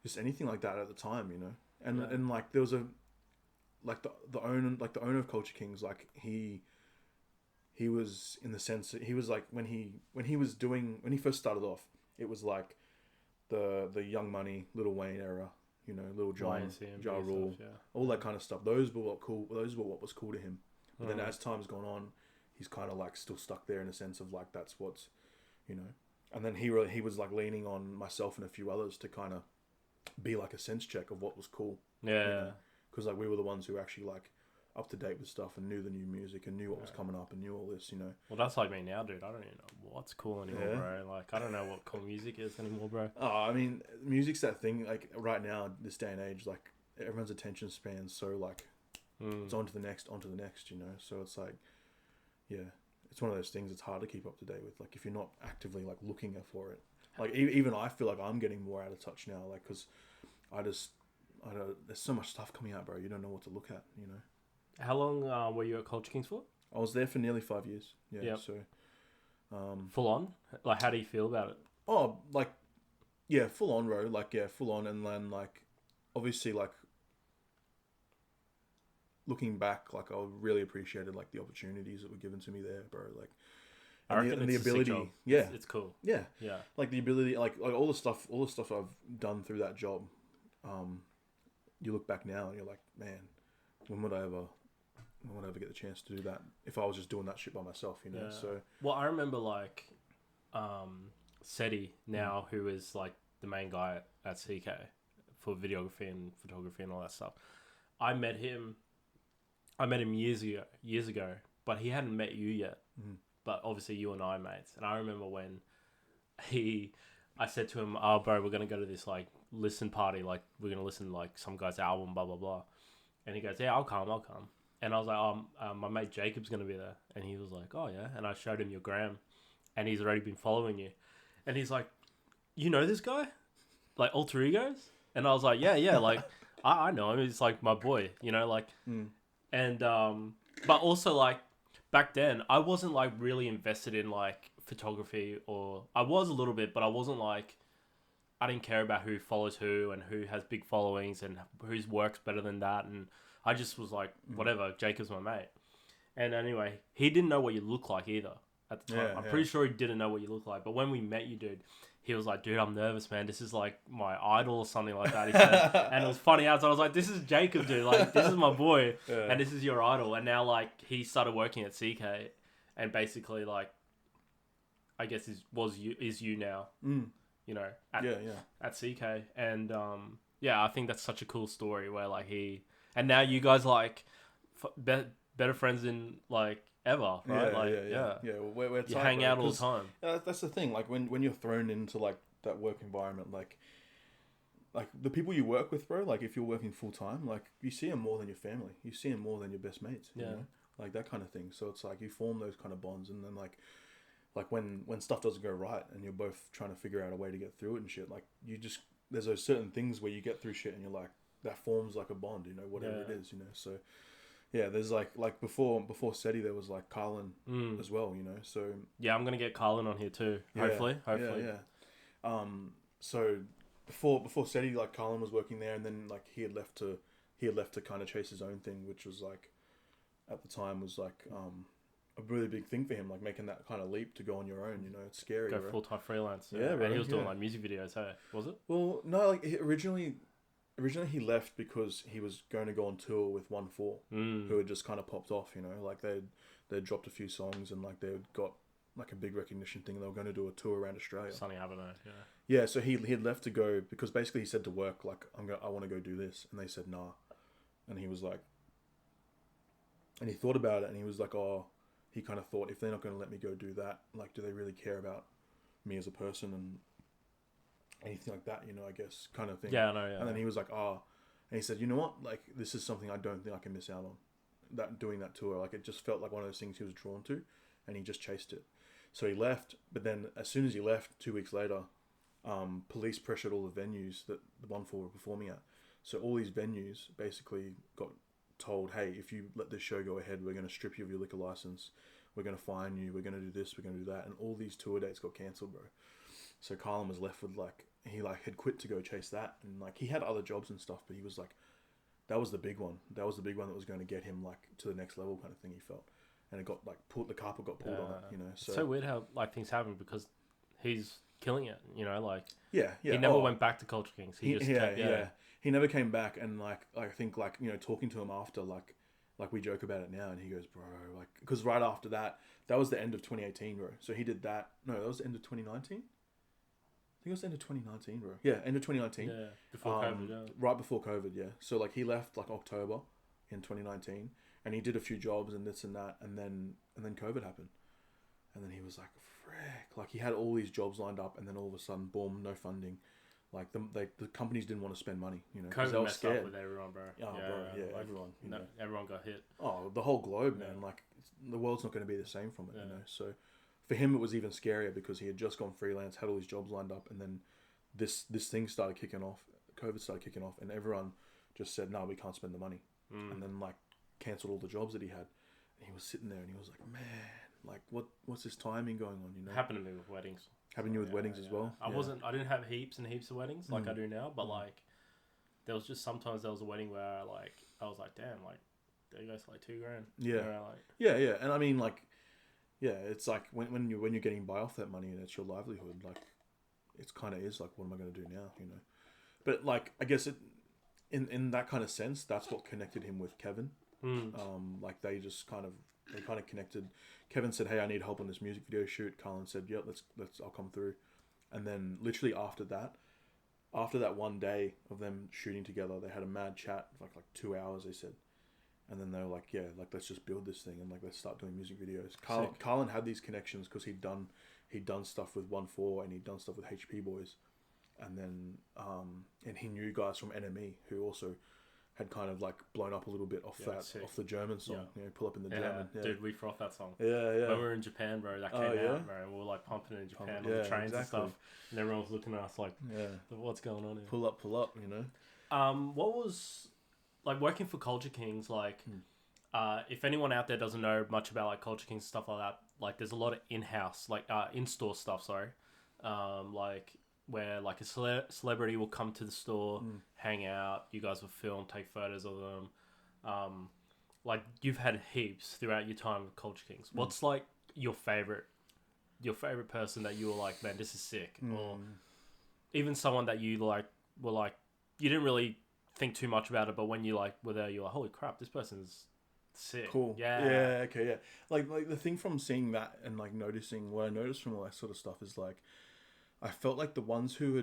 just anything like that at the time, you know. And like there was a like the owner of Culture Kings, like he was in the sense that he was like when he first started off, it was like the Young Money, Lil Wayne era, you know, Lil Jon, Ja Rule, all that kind of stuff. Those were what was cool to him. But then as time's gone on, he's kind of like still stuck there in a sense of like that's what's, you know. And then he was like leaning on myself and a few others to kind of be like a sense check of what was cool. Yeah. Because like we were the ones who actually like up to date with stuff and knew the new music and knew what was coming up and knew all this, you know. Well, that's like me now, dude. I don't even know what's cool anymore, bro. Like I don't know what cool music is anymore, bro. Oh, I mean, music's that thing. Like right now, this day and age, like everyone's attention span's so like it's on to the next, you know. So it's like, yeah, it's one of those things. It's hard to keep up to date with. Like if you're not actively like looking for it. Like even I feel like I'm getting more out of touch now. Like because I don't. There's so much stuff coming out, bro. You don't know what to look at. You know. How long were you at Culture Kings for? I was there for nearly 5 years. Yeah. Yep. So. Full on. Like, how do you feel about it? Oh, like, yeah, full on, bro. Like, yeah, full on, and then like, obviously, like, looking back, like, I really appreciated like the opportunities that were given to me there, bro. Like. And the ability, it's cool. Yeah, like the ability, like all the stuff I've done through that job. You look back now and you're like, man, when would I ever get the chance to do that if I was just doing that shit by myself, you know? So well, I remember like, Seti now, who is like the main guy at CK for videography and photography and all that stuff. I met him years ago, but he hadn't met you yet. Mm-hmm. But obviously you and I are mates. And I remember when I said to him, oh, bro, we're going to go to this, like, listen party. Like, we're going to listen to, like, some guy's album, blah, blah, blah. And he goes, yeah, I'll come. And I was like, oh, my mate Jacob's going to be there. And he was like, oh, yeah. And I showed him your gram. And he's already been following you. And he's like, you know this guy? Like, alter egos? And I was like, yeah. Like, I know him. He's, like, my boy, you know, like. And, but also, like, back then, I wasn't, like, really invested in, like, photography, or I was a little bit, but I wasn't, like, I didn't care about who follows who and who has big followings and whose work's better than that. And I just was like, whatever, Jacob's my mate. And anyway, he didn't know what you look like either at the time. I'm pretty sure he didn't know what you look like. But when we met you, dude, he was like, dude, I'm nervous, man. This is like my idol or something like that. He said, and it was funny as I was like, this is Jacob, dude. Like, this is my boy, and this is your idol. And now, like, he started working at CK, and basically, like, I guess is you now. You know, at CK, and I think that's such a cool story where like and now you guys like better friends than like ever, right? Yeah. We're you hang out all the time. That's the thing. Like when you're thrown into like that work environment, like like the people you work with, bro. Like if you're working full time, like you see them more than your family. You see them more than your best mates. You know? Like that kind of thing. So it's like you form those kind of bonds, and then like when stuff doesn't go right, and you're both trying to figure out a way to get through it and shit. Like you just there's those certain things where you get through shit, and you're like that forms like a bond. You know, whatever it is. You know, so. Yeah, there's like before SETI there was like Carlin as well, you know. So yeah, I'm gonna get Carlin on here too. yeah, Hopefully. yeah. So before SETI, like Carlin was working there, and then like he had left to kind of chase his own thing, which was like at the time was like a really big thing for him, like making that kind of leap to go on your own. You know, it's scary. Go right? full time freelance. Yeah, bro, and he was doing like music videos. Hey, was it? Well, no, like originally he left because he was going to go on tour with 1-4, who had just kind of popped off, you know, like they'd dropped a few songs, and like they'd got like a big recognition thing. They were going to do a tour around Australia. Sunny Avenue, Yeah, so he had left to go because basically he said to work like I want to go do this, and they said nah, and he was like, and he thought about it, and he was like, oh, he kind of thought if they're not going to let me go do that, like do they really care about me as a person and anything like that, you know, I guess, kind of thing. Yeah, I know, yeah. And then he was like, and he said, you know what, like, this is something I don't think I can miss out on, doing that tour. Like, it just felt like one of those things he was drawn to, and he just chased it. So he left, but then as soon as he left, 2 weeks later, police pressured all the venues that the 1-4 were performing at. So all these venues basically got told, hey, if you let this show go ahead, we're going to strip you of your liquor license, we're going to fine you, we're going to do this, we're going to do that, and all these tour dates got cancelled, bro. So Carlin was left with like, he like had quit to go chase that, and like he had other jobs and stuff, but he was like, that was the big one. That was the big one that was going to get him like to the next level, kind of thing. He felt, and it got like pulled. The carpet got pulled on it, you know. So it's so weird how like things happen because he's killing it, you know. Like yeah. He never went back to Culture Kings. He just kept, He never came back, and like I think like, you know, talking to him after like we joke about it now, and he goes, bro, like, because right after that was the end of 2018, bro. So he did that. No, that was the end of 2019. I think it was the end of 2019, bro. Yeah, end of 2019. Yeah, before COVID, yeah. Right before COVID, yeah. So, like, he left, like, October in 2019, and he did a few jobs and this and that, and then COVID happened. And then he was like, frick. Like, he had all these jobs lined up, and then all of a sudden, boom, no funding. Like, the companies didn't want to spend money, you know, because they were scared. Up with everyone, bro. Oh, yeah, bro, yeah, like, everyone. Everyone got hit. Oh, the whole globe, man. Like, the world's not going to be the same from it, you know, so... For him, it was even scarier because he had just gone freelance, had all his jobs lined up, and then this thing started kicking off. COVID started kicking off, and everyone just said, "No, we can't spend the money," and then like cancelled all the jobs that he had. And he was sitting there, and he was like, "Man, like what's this timing going on?" You know, happened to me with weddings. Happened to you with weddings as well. I didn't have heaps and heaps of weddings like I do now, but like there was just sometimes there was a wedding where I was like, damn, like there goes like $2,000. Yeah, you know, like, yeah, and I mean like. Yeah, it's like when you're getting by off that money and it's your livelihood, like it's kind of is like, what am I going to do now, you know? But like, I guess in that kind of sense, that's what connected him with Kevin. Like they kind of connected. Kevin said, "Hey, I need help on this music video shoot." Carlin said, "Yeah, let's I'll come through." And then literally after that one day of them shooting together, they had a mad chat for like 2 hours. They said. And then they were like, yeah, like let's just build this thing and like let's start doing music videos. Carlin had these connections because he'd done stuff with 1-4 and he'd done stuff with HP Boys, and then and he knew guys from NME who also had kind of like blown up a little bit off the German song. Yeah. You know, pull up in the German. Yeah. Dude, we frothed that song. Yeah. When we were in Japan, bro, that came out, bro. We were like pumping it in Japan on the trains and stuff, and everyone was looking at us like, what's going on here? Pull up, you know. What was like working for Culture Kings, like, if anyone out there doesn't know much about like Culture Kings stuff like that, like there's a lot of in-house, like in-store stuff, like where like a celebrity will come to the store, hang out, you guys will film, take photos of them. Like you've had heaps throughout your time with Culture Kings. What's like your favorite person that you were like, man, this is sick, or even someone that you like were like, you didn't really think too much about it, but when you like were there, you're like, holy crap, this person's sick. Cool. Yeah. Okay. Yeah. Like the thing from seeing that and like noticing what I noticed from all that sort of stuff is like, I felt like the ones who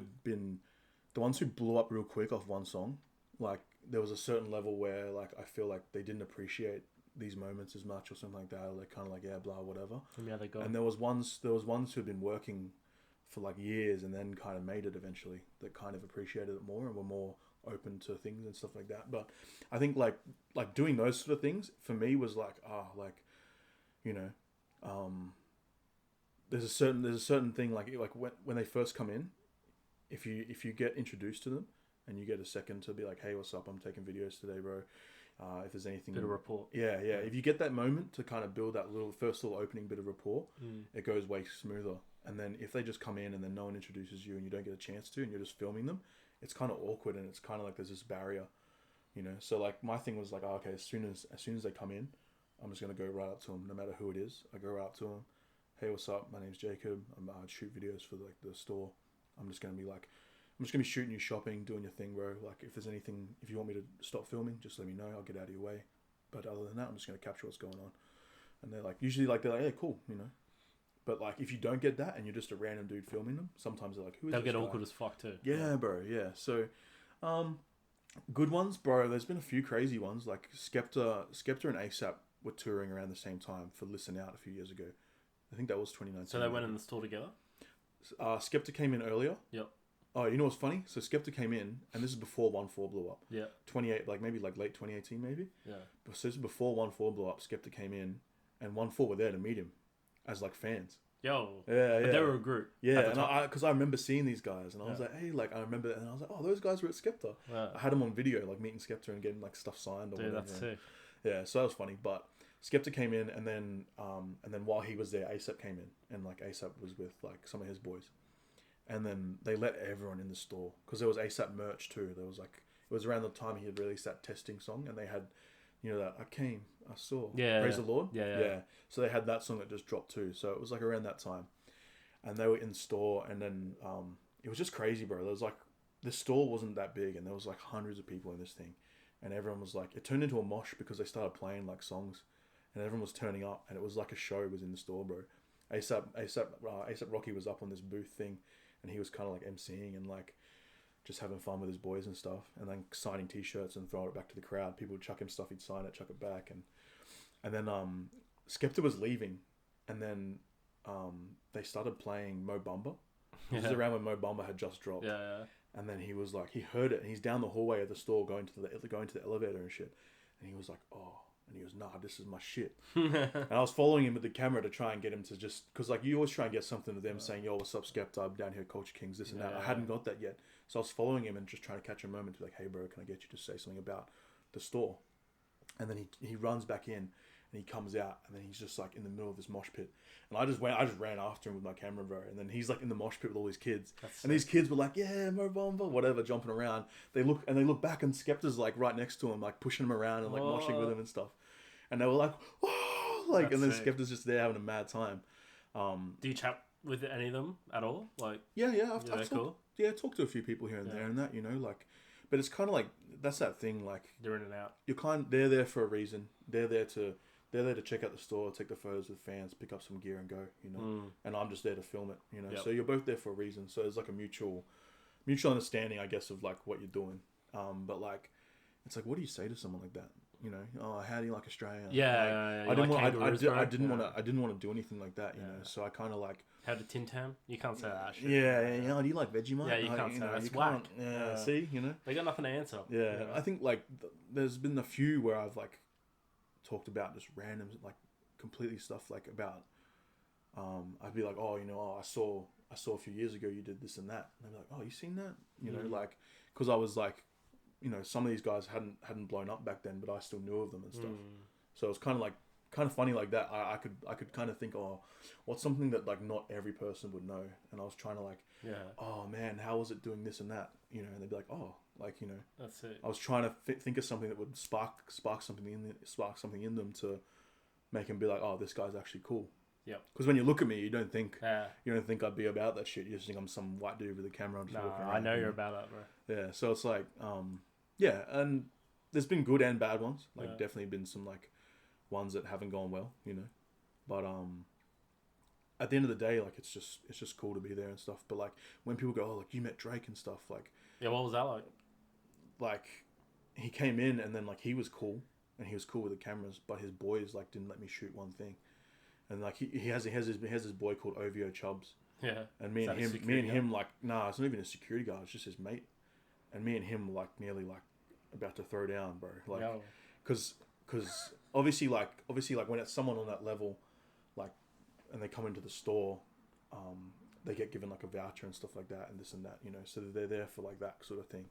blew up real quick off one song, like there was a certain level where like I feel like they didn't appreciate these moments as much or something like that. Or they're kind of like, yeah, blah, whatever. Yeah, they go. And there was ones who had been working for like years, and then kind of made it eventually, that kind of appreciated it more and were more open to things and stuff like that. But I think like doing those sort of things for me was like, you know, there's a certain thing like when they first come in, if you get introduced to them and you get a second to be like, hey, what's up, I'm taking videos today, bro, if there's anything, bit of rapport. yeah, if you get that moment to kind of build that first little opening bit of rapport, it goes way smoother. And then if they just come in and then no one introduces you and you don't get a chance to, and you're just filming them, it's kind of awkward, and it's kind of like there's this barrier, you know. So like my thing was like, oh, okay, as soon as they come in, I'm just gonna go right up to them, no matter who it is. I go right up to them, hey, what's up? My name's Jacob. I shoot videos for like the store. I'm just gonna be shooting you shopping, doing your thing, bro. Like if there's anything, if you want me to stop filming, just let me know. I'll get out of your way. But other than that, I'm just gonna capture what's going on. And they're like, usually like they're like, yeah, cool, you know. But like if you don't get that and you're just a random dude filming them, sometimes they're like, who is They'll this get guy? awkward as fuck too. Yeah, bro. Yeah. So, good ones, bro. There's been a few crazy ones. Like Skepta and ASAP were touring around the same time for Listen Out a few years ago. I think that was 2019. So they went in the store together? Skepta came in earlier. Yep. Oh, you know what's funny? So Skepta came in, and this is before 1-4 blew up. Yeah. 28, like maybe like late 2018, maybe. Yeah. So this is before 1-4 blew up. Skepta came in, and 1-4 were there to meet him, as like fans. Yo. Yeah. But they were a group. Yeah, and because I remember seeing these guys, and I was like, hey, like I remember, and I was like, oh, those guys were at Skepta. Yeah. I had them on video, like meeting Skepta and getting like stuff signed or Dude, whatever. that's sick. Yeah, so that was funny. But Skepta came in, and then while he was there, ASAP came in, and like ASAP was with like some of his boys, and then they let everyone in the store because there was ASAP merch too. There was like it was around the time he had released that testing song, and they had, you know, that I came, I saw, praise the Lord. Yeah. So they had that song that just dropped too. So it was like around that time, and they were in store, and then it was just crazy, bro. There was like the store wasn't that big, and there was like hundreds of people in this thing, and everyone was like, it turned into a mosh because they started playing like songs, and everyone was turning up, and it was like a show was in the store, bro. ASAP Rocky was up on this booth thing, and he was kind of like emceeing and like just having fun with his boys and stuff, and then signing t-shirts and throwing it back to the crowd. People would chuck him stuff, he'd sign it, chuck it back, and then Skepta was leaving, and then they started playing Mo Bamba. This is around when Mo Bamba had just dropped. Yeah. And then he was like, he heard it, and he's down the hallway of the store going to the elevator and shit, and he was like, oh. And he goes, nah, this is my shit. And I was following him with the camera to try and get him to just... Because, like, you always try and get something to them saying, yo, what's up, Skepta? I'm down here, Culture Kings, this and that. I hadn't got that yet. So I was following him and just trying to catch a moment to be like, hey, bro, can I get you to say something about the store? And then he runs back in, and he comes out, and then he's just, like, in the middle of this mosh pit. And I just ran after him with my camera, bro. And then he's, like, in the mosh pit with all his kids. And these kids were like, yeah, Mo Bamba, whatever, jumping around. They look back, and Skepta's, like, right next to him, like, pushing him around and, like, moshing with him and stuff. And they were like, whoa! Like, and then Skepta's just there having a mad time. Do you chat with any of them at all? Like, yeah, I've talked to a few people here and there and that, you know, like, but it's kind of like, that's that thing, like, they're in and out. They're there for a reason. They're there to check out the store, take the photos with fans, pick up some gear and go, you know, and I'm just there to film it, you know, so you're both there for a reason. So there's like a mutual understanding, I guess, of like what you're doing. But like, it's like, what do you say to someone like that? You know, oh, how do you like Australia? Yeah, I didn't want to do anything like that, you know. So I kind of like, how to Tim Tam? You can't say that shit. Yeah. Do you like Vegemite? Yeah, you can't say that. That's whack. Yeah, see, you know, they got nothing to answer. Yeah, I think like there's been a few where I've like talked about just random like completely stuff like about. I'd be like, oh, you know, I saw a few years ago you did this and that, and they'd be like, oh, you seen that? You know, like, because I was like, you know, some of these guys hadn't blown up back then, but I still knew of them and stuff. So it was kind of funny like that. I could kind of think, oh, what's something that like not every person would know? And I was trying to like, oh man, how was it doing this and that? You know, and they'd be like, oh, like, you know, that's it. I was trying to think of something that would spark something in them to make them be like, oh, this guy's actually cool. Yeah. Because when you look at me, you don't think I'd be about that shit. You just think I'm some white dude with a camera. Just walking around, I know you're about that, bro. Yeah. So it's like, yeah, and there's been good and bad ones. Like definitely been some like ones that haven't gone well, you know. But at the end of the day, like it's just cool to be there and stuff. But like when people go, oh, like you met Drake and stuff, like what was that like? Like he came in and then like he was cool and he was cool with the cameras, but his boys like didn't let me shoot one thing. And like he has his boy called OVO Chubbs, Yeah. And me and him, like, nah, it's not even a security guard. It's just his mate. And me and him, like, nearly, like, about to throw down, bro. Like, because obviously, when it's someone on that level, like, and they come into the store, they get given, like, a voucher and stuff like that and this and that, you know. So they're there for, like, that sort of thing.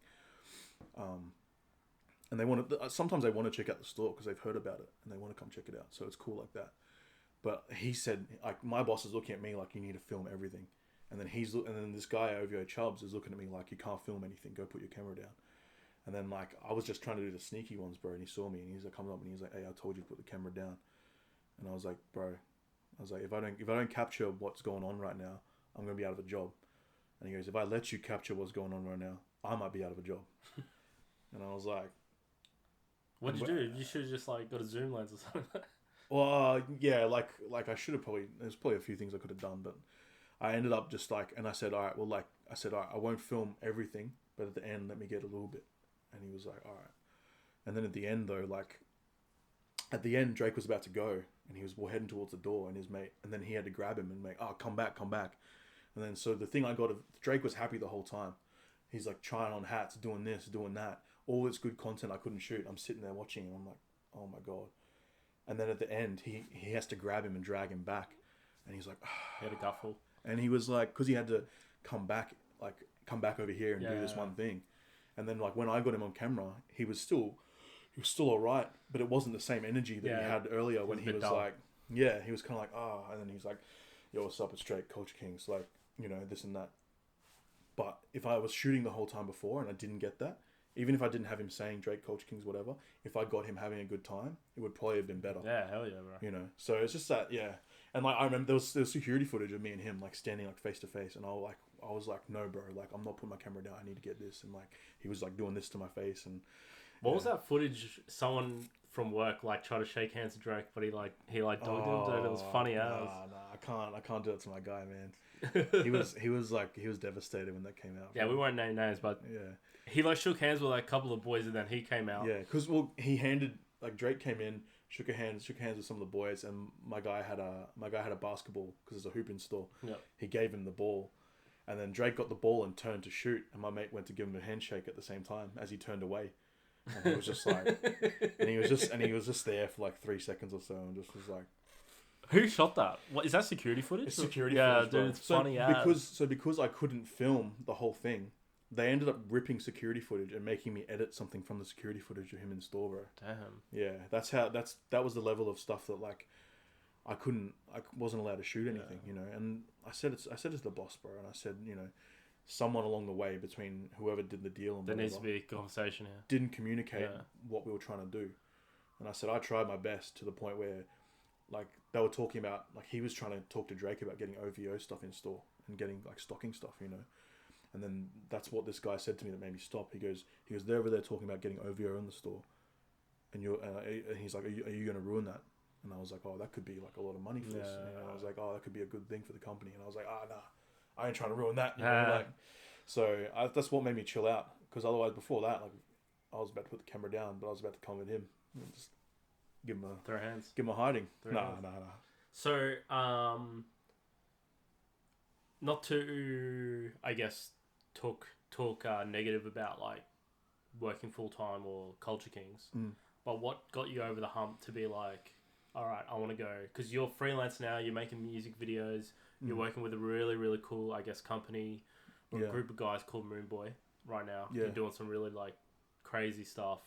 And they want to, sometimes they want to check out the store because they've heard about it and they want to come check it out. So it's cool like that. But he said, like, my boss is looking at me like, you need to film everything. And then this guy, OVO Chubbs, is looking at me like, you can't film anything. Go put your camera down. And then, like, I was just trying to do the sneaky ones, bro. And he saw me and he's like, coming up and he's like, hey, I told you to put the camera down. And I was like, bro, if I don't capture what's going on right now, I'm going to be out of a job. And he goes, if I let you capture what's going on right now, I might be out of a job. And I was like, what'd you do? You should have just, like, got a zoom lens or something. Well, yeah, like I should have there's probably a few things I could have done, but I ended up just like, and I said, all right, I won't film everything, but at the end, let me get a little bit. And he was like, all right. And then at the end though, like, at the end, Drake was about to go and he was heading towards the door and his mate, and then he had to grab him and make, oh, come back. And then, so the thing I got, Drake was happy the whole time. He's like trying on hats, doing this, doing that. All this good content I couldn't shoot. I'm sitting there watching and I'm like, oh my God. And then at the end, he has to grab him and drag him back. And he's like, he had a guffle. And he was like, because he had to come back over here and do this one thing. And then, like, when I got him on camera, he was still all right, but it wasn't the same energy that he had earlier when he was like, he was kind of like, and then he's like, yo, what's up? It's Drake, Culture Kings, like, you know, this and that. But if I was shooting the whole time before and I didn't get that, even if I didn't have him saying Drake, Culture Kings, whatever, if I got him having a good time, it would probably have been better. Yeah, hell yeah, bro. You know, so it's just that, yeah. And, like, I remember there was security footage of me and him, like, standing, like, face to face, and I was like, no, bro, like, I'm not putting my camera down. I need to get this. And, like, he was, like, doing this to my face. And what was that footage? Someone from work, like, tried to shake hands with Drake, but he dogged him. Dude, it was funny as. Nah, I can't do it to my guy, man. he was devastated when that came out. Yeah, we won't name names, but yeah, he, like, shook hands with, like, a couple of boys, and then he came out. Yeah, because Drake came in, shook hands with some of the boys, and my guy had a basketball because there's a hoop in store. Yep. He gave him the ball, and then Drake got the ball and turned to shoot, and my mate went to give him a handshake at the same time as he turned away, and he was just like, and he was just there for like 3 seconds or so, and just was like, who shot that? What is that, security footage? It's security footage, dude. Bro. It's funny as. Because I couldn't film the whole thing, they ended up ripping security footage and making me edit something from the security footage of him in store, bro. Damn. Yeah, that was the level of stuff that, like, I wasn't allowed to shoot anything, you know. And I said it's the boss, bro, and I said, you know, someone along the way between whoever did the deal and there needs to be a conversation here. Didn't communicate what we were trying to do, and I said I tried my best to the point where, like, they were talking about, like, he was trying to talk to Drake about getting OVO stuff in store and getting, like, stocking stuff, you know. And then that's what this guy said to me that made me stop. He goes, they're over there talking about getting OVO in the store, and he's like, are you going to ruin that? And I was like, oh, that could be, like, a lot of money for this. And I was like, oh, that could be a good thing for the company. And I was like, nah, I ain't trying to ruin that. You know? Like, so that's what made me chill out, because otherwise before that, like, I was about to put the camera down, but I was about to come with him and just give him a hiding. Nah. So, not to, I guess, talk negative about, like, working full time or Culture Kings, but what got you over the hump to be like, all right, I want to go? Because you're freelance now, you're making music videos, you're working with a really, really cool, I guess, company or a group of guys called Moon Boy right now. Yeah. You're doing some really, like, crazy stuff,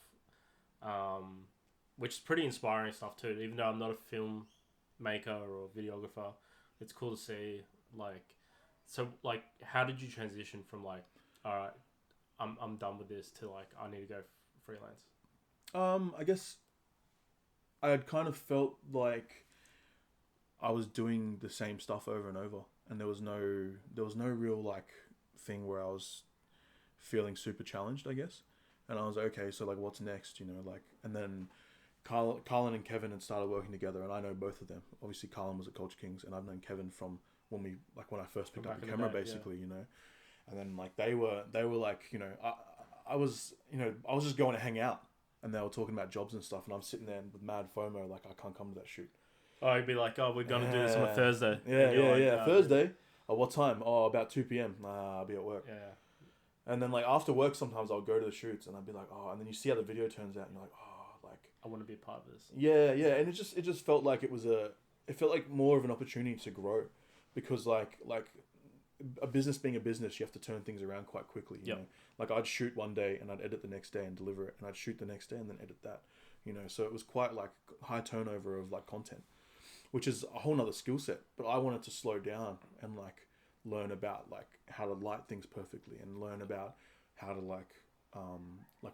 which is pretty inspiring stuff too. Even though I'm not a filmmaker or a videographer, it's cool to see, like. So, like, how did you transition from, like, all right, I'm done with this, to, like, I need to go freelance? I guess I had kind of felt like I was doing the same stuff over and over, and there was no real, like, thing where I was feeling super challenged, I guess. And I was like, okay, so, like, what's next, you know, like, and then Carlin and Kevin had started working together, and I know both of them. Obviously, Carlin was at Culture Kings, and I've known Kevin from when I first picked up the camera, basically, you know. And then, like, they were like, you know, I was just going to hang out, and they were talking about jobs and stuff, and I'm sitting there with mad FOMO, like, I can't come to that shoot. Oh, you'd be like, oh, we're gonna do this on a Thursday. Yeah, Thursday. Oh, what time? Oh, about 2 p.m. I'll be at work. Yeah. And then like after work, sometimes I'll go to the shoots and I'd be like, oh, and then you see how the video turns out and you're like, oh, like I want to be a part of this. yeah, yeah, and it just felt like it felt like more of an opportunity to grow, because like a business being a business, you have to turn things around quite quickly. You know, like I'd shoot one day and I'd edit the next day and deliver it, and I'd shoot the next day and then edit that. You know, so it was quite like high turnover of like content, which is a whole nother skill set. But I wanted to slow down and like learn about like how to light things perfectly and learn about how to like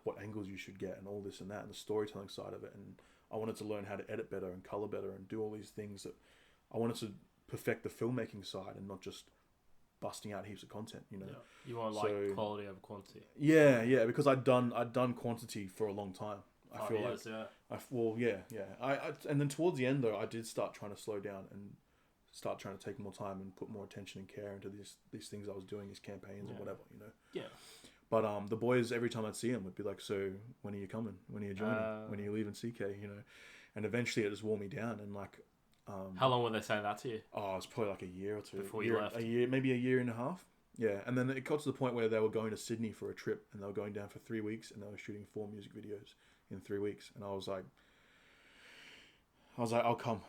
what angles you should get and all this and that and the storytelling side of it. And I wanted to learn how to edit better and color better and do all these things that I wanted to perfect the filmmaking side and not just busting out heaps of content, you know. Yeah. You want like quality over quantity. Yeah, yeah, because I'd done quantity for a long time. I feel yes, like I and then towards the end though, I did start trying to slow down and start trying to take more time and put more attention and care into these things I was doing, these campaigns and whatever, you know. Yeah. But the boys, every time I'd see them, would be like, "So when are you coming? When are you joining? When are you leaving CK?" You know, and eventually it just wore me down. And like, how long were they saying that to you? Oh, it was probably like a year or two before you left. Maybe a year and a half. Yeah, and then it got to the point where they were going to Sydney for a trip, and they were going down for 3 weeks, and they were shooting 4 music videos in 3 weeks. And I was like, "I'll come,"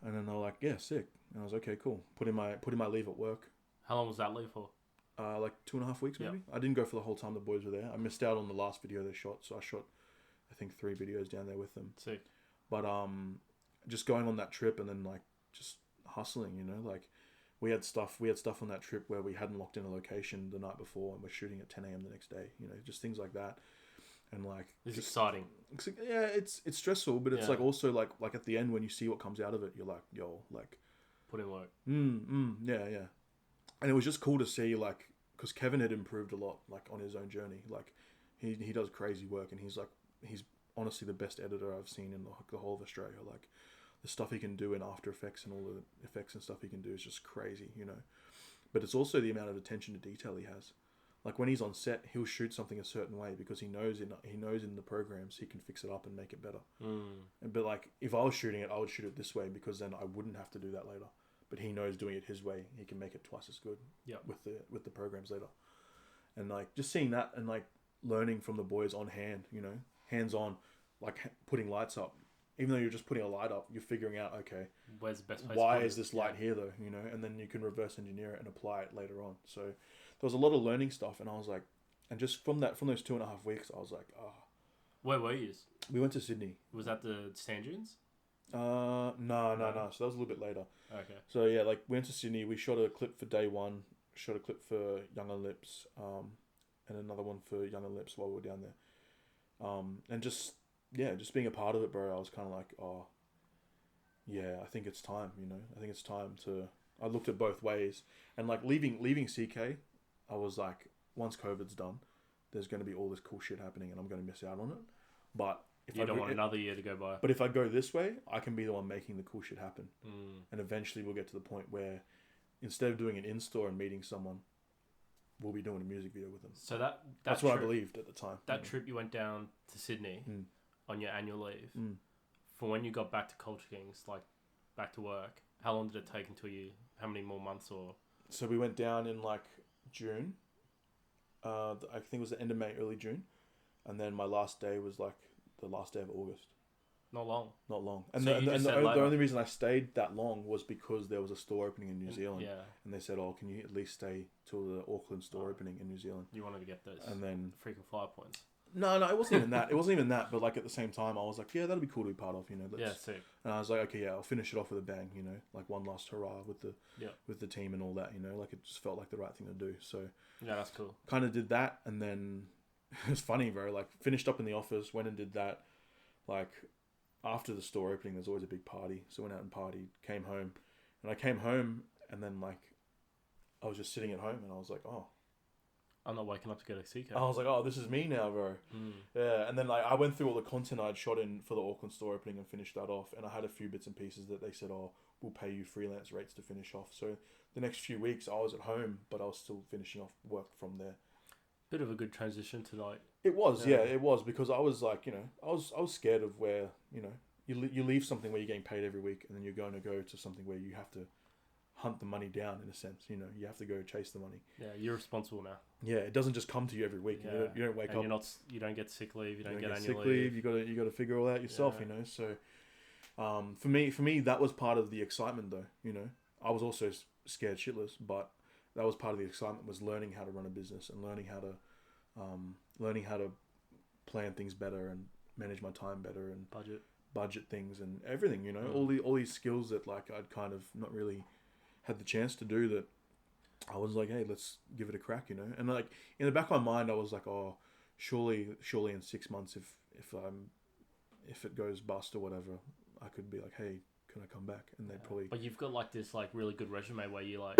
and then they were like, "Yeah, sick." And I was okay, cool. Put in my leave at work. How long was that leave for? Like 2.5 weeks maybe. I didn't go for the whole time the boys were there. I missed out on the last video they shot, so I shot I think 3 videos down there with them. Sick. But just going on that trip and then like just hustling, you know, like we had stuff on that trip where we hadn't locked in a location the night before and we're shooting at 10 a.m. the next day, you know, just things like that. And like it's exciting. Yeah, it's stressful, but it's like also like at the end when you see what comes out of it, you're like, yo, like put in work. Yeah. And it was just cool to see, like, because Kevin had improved a lot, like, on his own journey. Like, he does crazy work, and he's honestly the best editor I've seen in the whole of Australia. Like, the stuff he can do in After Effects and all the effects and stuff he can do is just crazy, you know. But it's also the amount of attention to detail he has. Like, when he's on set, he'll shoot something a certain way because he knows in the programs he can fix it up and make it better. But, like, if I was shooting it, I would shoot it this way because then I wouldn't have to do that later. But he knows doing it his way, he can make it twice as good with the programs later. And like just seeing that and like learning from the boys on hand, you know, hands on, like putting lights up. Even though you're just putting a light up, you're figuring out, okay, where's the best place? Why is this light here though? You know, and then you can reverse engineer it and apply it later on. So there was a lot of learning stuff, and I was like, and just from those 2.5 weeks, I was like, Where were you? We went to Sydney. Was that the sand dunes? No. So that was a little bit later. Okay. So yeah, like we went to Sydney. We shot a clip for day one. Shot a clip for Younger Lips, and another one for Younger Lips while we were down there. And just being a part of it, bro. I was kind of like, oh, yeah, I think it's time. You know, I think it's time to. I looked at both ways, and like leaving CK, I was like, once COVID's done, there's going to be all this cool shit happening, and I'm going to miss out on it. But if you don't want another year to go by. But if I go this way, I can be the one making the cool shit happen. And eventually we'll get to the point where instead of doing an in-store and meeting someone, we'll be doing a music video with them. So that's what I believed at the time. That trip you went down to Sydney on your annual leave, for when you got back to Culture Kings, like back to work, how long did it take until how many more months or? So we went down in like June. I think it was the end of May, early June. And then my last day was like the last day of August. Not long. And, so the only reason I stayed that long was because there was a store opening in New Zealand. Yeah. And they said, oh, can you at least stay till the Auckland store opening in New Zealand? You wanted to get those and then freaking flyer points. No, it wasn't even that. It wasn't even that. But like at the same time, I was like, yeah, that'd be cool to be part of, you know. Yeah, sick. And I was like, okay, yeah, I'll finish it off with a bang, you know, like one last hurrah with the team and all that, you know, like it just felt like the right thing to do. So yeah, that's cool. Kind of did that, and then it was funny, bro. Like finished up in the office, went and did that. Like after the store opening, there's always a big party, so went out and partied. Came home, and then like I was just sitting at home, and I was like, oh. I'm not waking up to go to CK. I was like, oh, this is me now, bro. Yeah, and then like I went through all the content I'd shot in for the Auckland store opening and finished that off. And I had a few bits and pieces that they said, oh, we'll pay you freelance rates to finish off. So the next few weeks I was at home, but I was still finishing off work from there. Bit of a good transition tonight. It was, yeah, it was, because I was like, you know, I was scared of where, you know, you leave something where you're getting paid every week, and then you're going to go to something where you have to hunt the money down in a sense. You know, you have to go chase the money. Yeah, you're responsible now. Yeah, it doesn't just come to you every week. Yeah. You don't wake up. You don't get sick leave. You don't get sick annual leave. leave. You got to figure all out yourself. Yeah. You know, so for me, that was part of the excitement, though. You know, I was also scared shitless, but that was part of the excitement, was learning how to run a business and learning how to plan things better and manage my time better and budget things and everything. You know, all these skills that like I'd kind of not really had the chance to do, that I was like, hey, let's give it a crack, you know. And like in the back of my mind, I was like, oh, surely in 6 months, if it goes bust or whatever, I could be like, hey, can I come back? And they'd probably. But you've got like this like really good resume where you like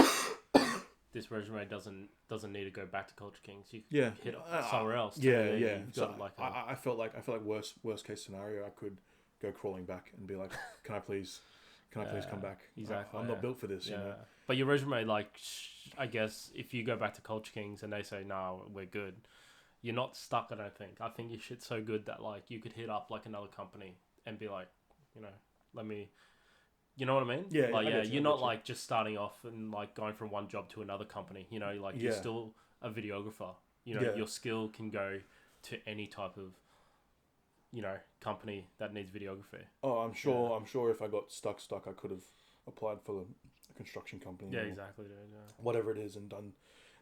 this resume doesn't need to go back to Culture Kings. You can hit somewhere else. Yeah. You've got So like I felt like worst case scenario, I could go crawling back and be like, can I please come back? Exactly. I'm not built for this, you know. But your resume, like, I guess if you go back to Culture Kings and they say, no, we're good, you're not stuck, I don't think. I think your shit's so good that, like, you could hit up, like, another company and be like, you know, let me... You know what I mean? Yeah, like, you're not, like, just starting off and, like, going from one job to another company. You know, like, you're still a videographer. You know, your skill can go to any type of, you know, company that needs videography. Oh, I'm sure if I got stuck, I could have applied for a construction company. Yeah, exactly. Dude, yeah. Whatever it is, and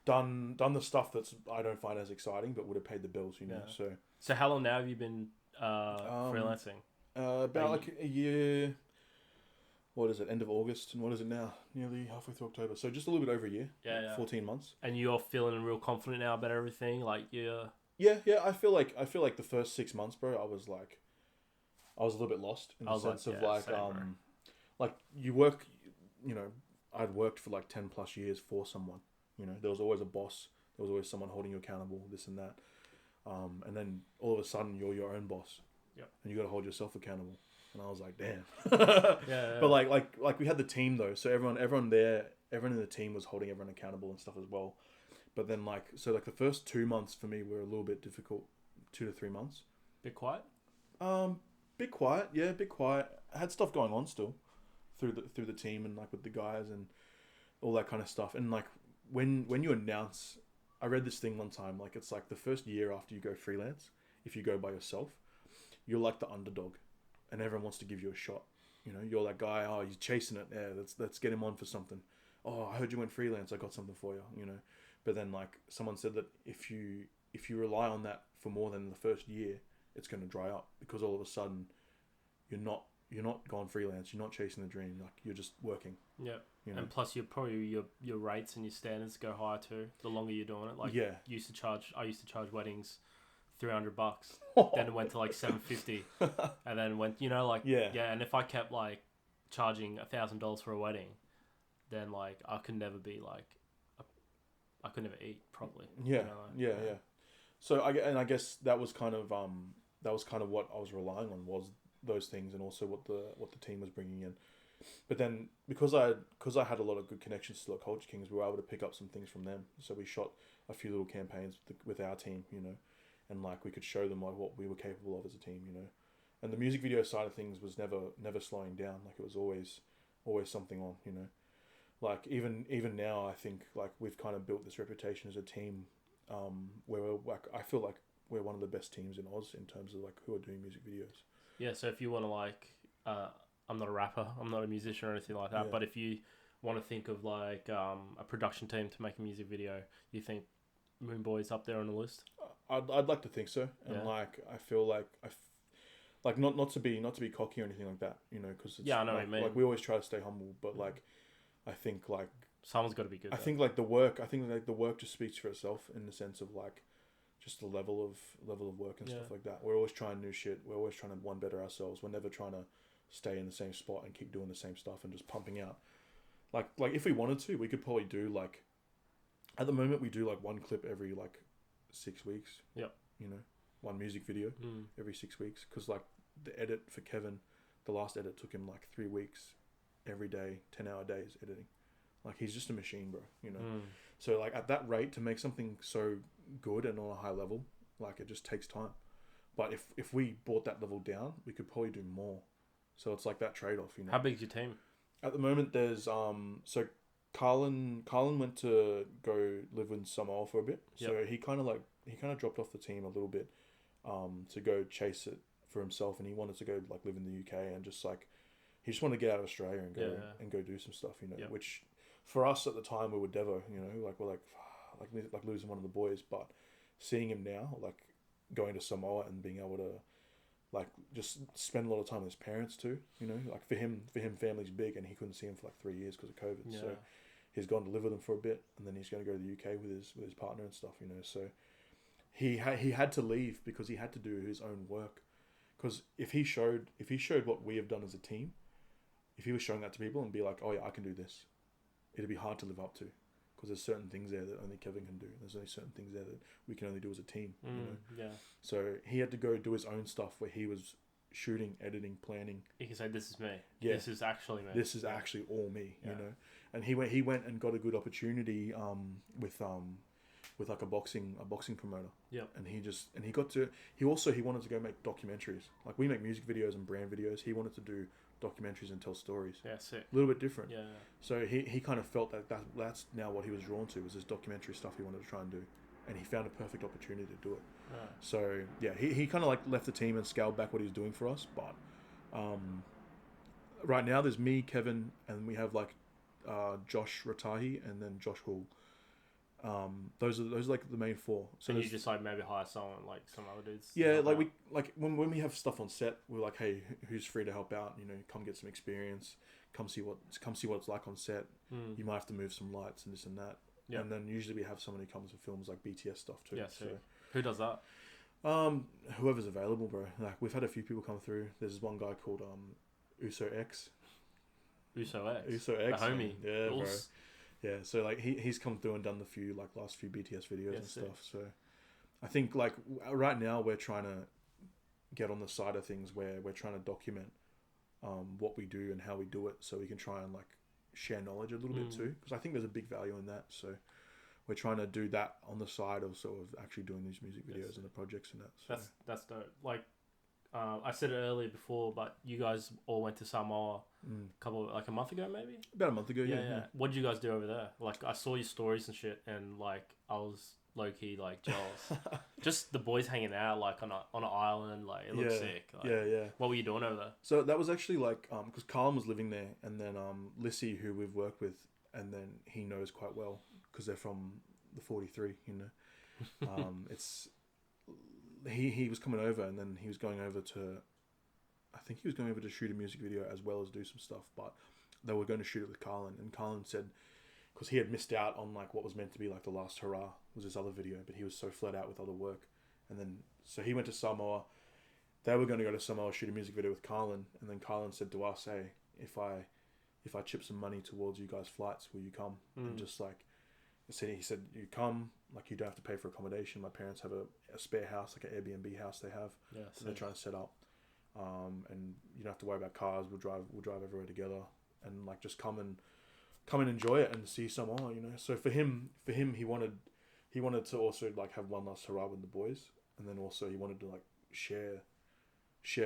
done the stuff that's I don't find as exciting, but would have paid the bills, you know. So how long now have you been freelancing? About like a year. What is it? End of August, and what is it now? Nearly halfway through October. So just a little bit over a year. Yeah. 14 months. And you're feeling real confident now about everything, like you're. Yeah. I feel like the first 6 months, bro, I was a little bit lost in the sense of like you work, you know, I'd worked for like 10 plus years for someone, you know, there was always a boss, there was always someone holding you accountable, this and that. And then all of a sudden you're your own boss. Yep. And you got to hold yourself accountable. And I was like, damn. Yeah. But like we had the team though. So everyone in the team was holding everyone accountable and stuff as well. But then the first 2 months for me were a little bit difficult, 2 to 3 months. Bit quiet? Bit quiet. Yeah, bit quiet. I had stuff going on still through the team and like with the guys and all that kind of stuff. And like when you announce, I read this thing one time, like it's like the first year after you go freelance, if you go by yourself, you're like the underdog and everyone wants to give you a shot. You know, you're that guy, oh, he's chasing it. Yeah, let's get him on for something. Oh, I heard you went freelance. I got something for you, you know. But then like someone said that if you rely on that for more than the first year, it's going to dry up because all of a sudden you're not going freelance. You're not chasing the dream. Like you're just working. Yeah. You know? And plus you're probably your rates and your standards go higher too. The longer you're doing it. Like I used to charge weddings $300. Then it went to like $750, and then went, you know, like and if I kept like charging $1,000 for a wedding, then like I could never eat properly. Yeah, you know, yeah. So I guess that was kind of what I was relying on, was those things, and also what the team was bringing in. But then because I had a lot of good connections to the Culture Kings, we were able to pick up some things from them. So we shot a few little campaigns with our team, you know, and like we could show them like what we were capable of as a team, you know. And the music video side of things was never slowing down. Like it was always something on, you know. Like even now, I think like we've kind of built this reputation as a team, where I feel like we're one of the best teams in Oz in terms of like who are doing music videos. Yeah. So if you want to like, I'm not a rapper, I'm not a musician or anything like that, but if you want to think of like a production team to make a music video, you think Moon Boy's up there on the list? I'd like to think so, and like I feel like not to be cocky or anything like that, you know, because I know what you mean. Like we always try to stay humble, but like I think like someone's got to be good. I think like the work just speaks for itself in the sense of like just the level of work and stuff like that. We're always trying new shit. We're always trying to better ourselves. We're never trying to stay in the same spot and keep doing the same stuff and just pumping out. Like if we wanted to, we could probably do like, at the moment we do like one clip every like 6 weeks. Yep. You know, one music video every 6 weeks, because like the edit for Kevin, the last edit took him like 3 weeks, every day, 10-hour days editing. Like he's just a machine, bro. You know. So like at that rate, to make something so good and on a high level, like it just takes time. But if we brought that level down, we could probably do more. So it's like that trade-off, you know. How big's your team? At the moment, there's so Carlin went to go live in Samoa for a bit, so Yep. he kind of dropped off the team a little bit, to go chase it for himself, and he wanted to go like live in the UK and just like he just wanted to get out of Australia and go do some stuff, Yep. which for us at the time we were Devo, like we're like losing one of the boys, but seeing him now, like going to Samoa and being able to like just spend a lot of time with his parents too, like for him family's big, and he couldn't see him for like 3 years because of COVID, so he's gone to live with them for a bit, and then he's going to go to the UK with his partner and stuff, so he had to leave because he had to do his own work, because if he showed what we have done as a team, if he was showing that to people and be like, oh yeah, I can do this, it'd be hard to live up to, because there's certain things there that only Kevin can do. There's only certain things there that we can only do as a team. Yeah. So he had to go do his own stuff where he was shooting, editing, planning. He can say, "This is me. Yeah. This is actually me. This is actually all me." And he went and got a good opportunity with like a boxing promoter. Yeah. And he wanted to go make documentaries. Like we make music videos and brand videos. He wanted to do documentaries and tell stories. Yeah, sick. A little bit different. Yeah. So he kind of felt that's now what he was drawn to, was this documentary stuff he wanted to try and do, and he found a perfect opportunity to do it. Right. So yeah, he kind of like left the team and scaled back what he was doing for us. But right now there's me, Kevin, and we have like Josh Ratahi and then Josh Hull. Those are like the main four. So you just like maybe hire someone, like some other dudes. Yeah, like we like when we have stuff on set, we're like, hey, who's free to help out? Come get some experience. Come see what it's like on set. You might have to move some lights and this and that. Yep. And then usually we have someone who comes with films like BTS stuff too. Yeah, so who does that? Whoever's available, bro. Like we've had a few people come through. There's this one guy called Uso X. Uso X. Uso X. The homie. Yeah, bro. Yeah, so like he's come through and done the last few BTS videos and stuff. So I think like right now we're trying to get on the side of things where we're trying to document what we do and how we do it, so we can try and like share knowledge a little bit too, because I think there's a big value in that. So we're trying to do that on the side of sort of actually doing these music videos and the projects and that. So. That's dope. Like I said it earlier before, but you guys all went to Samoa a month ago, maybe? About a month ago, yeah. What did you guys do over there? Like, I saw your stories and shit, and like I was low key like jealous. Just the boys hanging out like on an island, like it looked sick. Like, yeah. What were you doing over there? So that was actually like because Carlo was living there, and then Lissy, who we've worked with, and then he knows quite well because they're from the 43. It's. He was coming over, and then he was going over to, I think he was going over to shoot a music video as well as do some stuff, but they were going to shoot it with Carlin, and Carlin said, because he had missed out on like what was meant to be like the last hurrah was this other video, but he was so flat out with other work, and then so he went to Samoa. They were going to go to Samoa, shoot a music video with Carlin, and then Carlin said to us, hey, if I chip some money towards you guys' flights, will you come? And just like he said, you come, like you don't have to pay for accommodation. My parents have a spare house, like an Airbnb house they have. Yeah, so they're trying to set up. And you don't have to worry about cars. We'll drive everywhere together, and like just come and enjoy it and see Samoa, So for him, he wanted to also like have one last hurrah with the boys, and then also he wanted to like share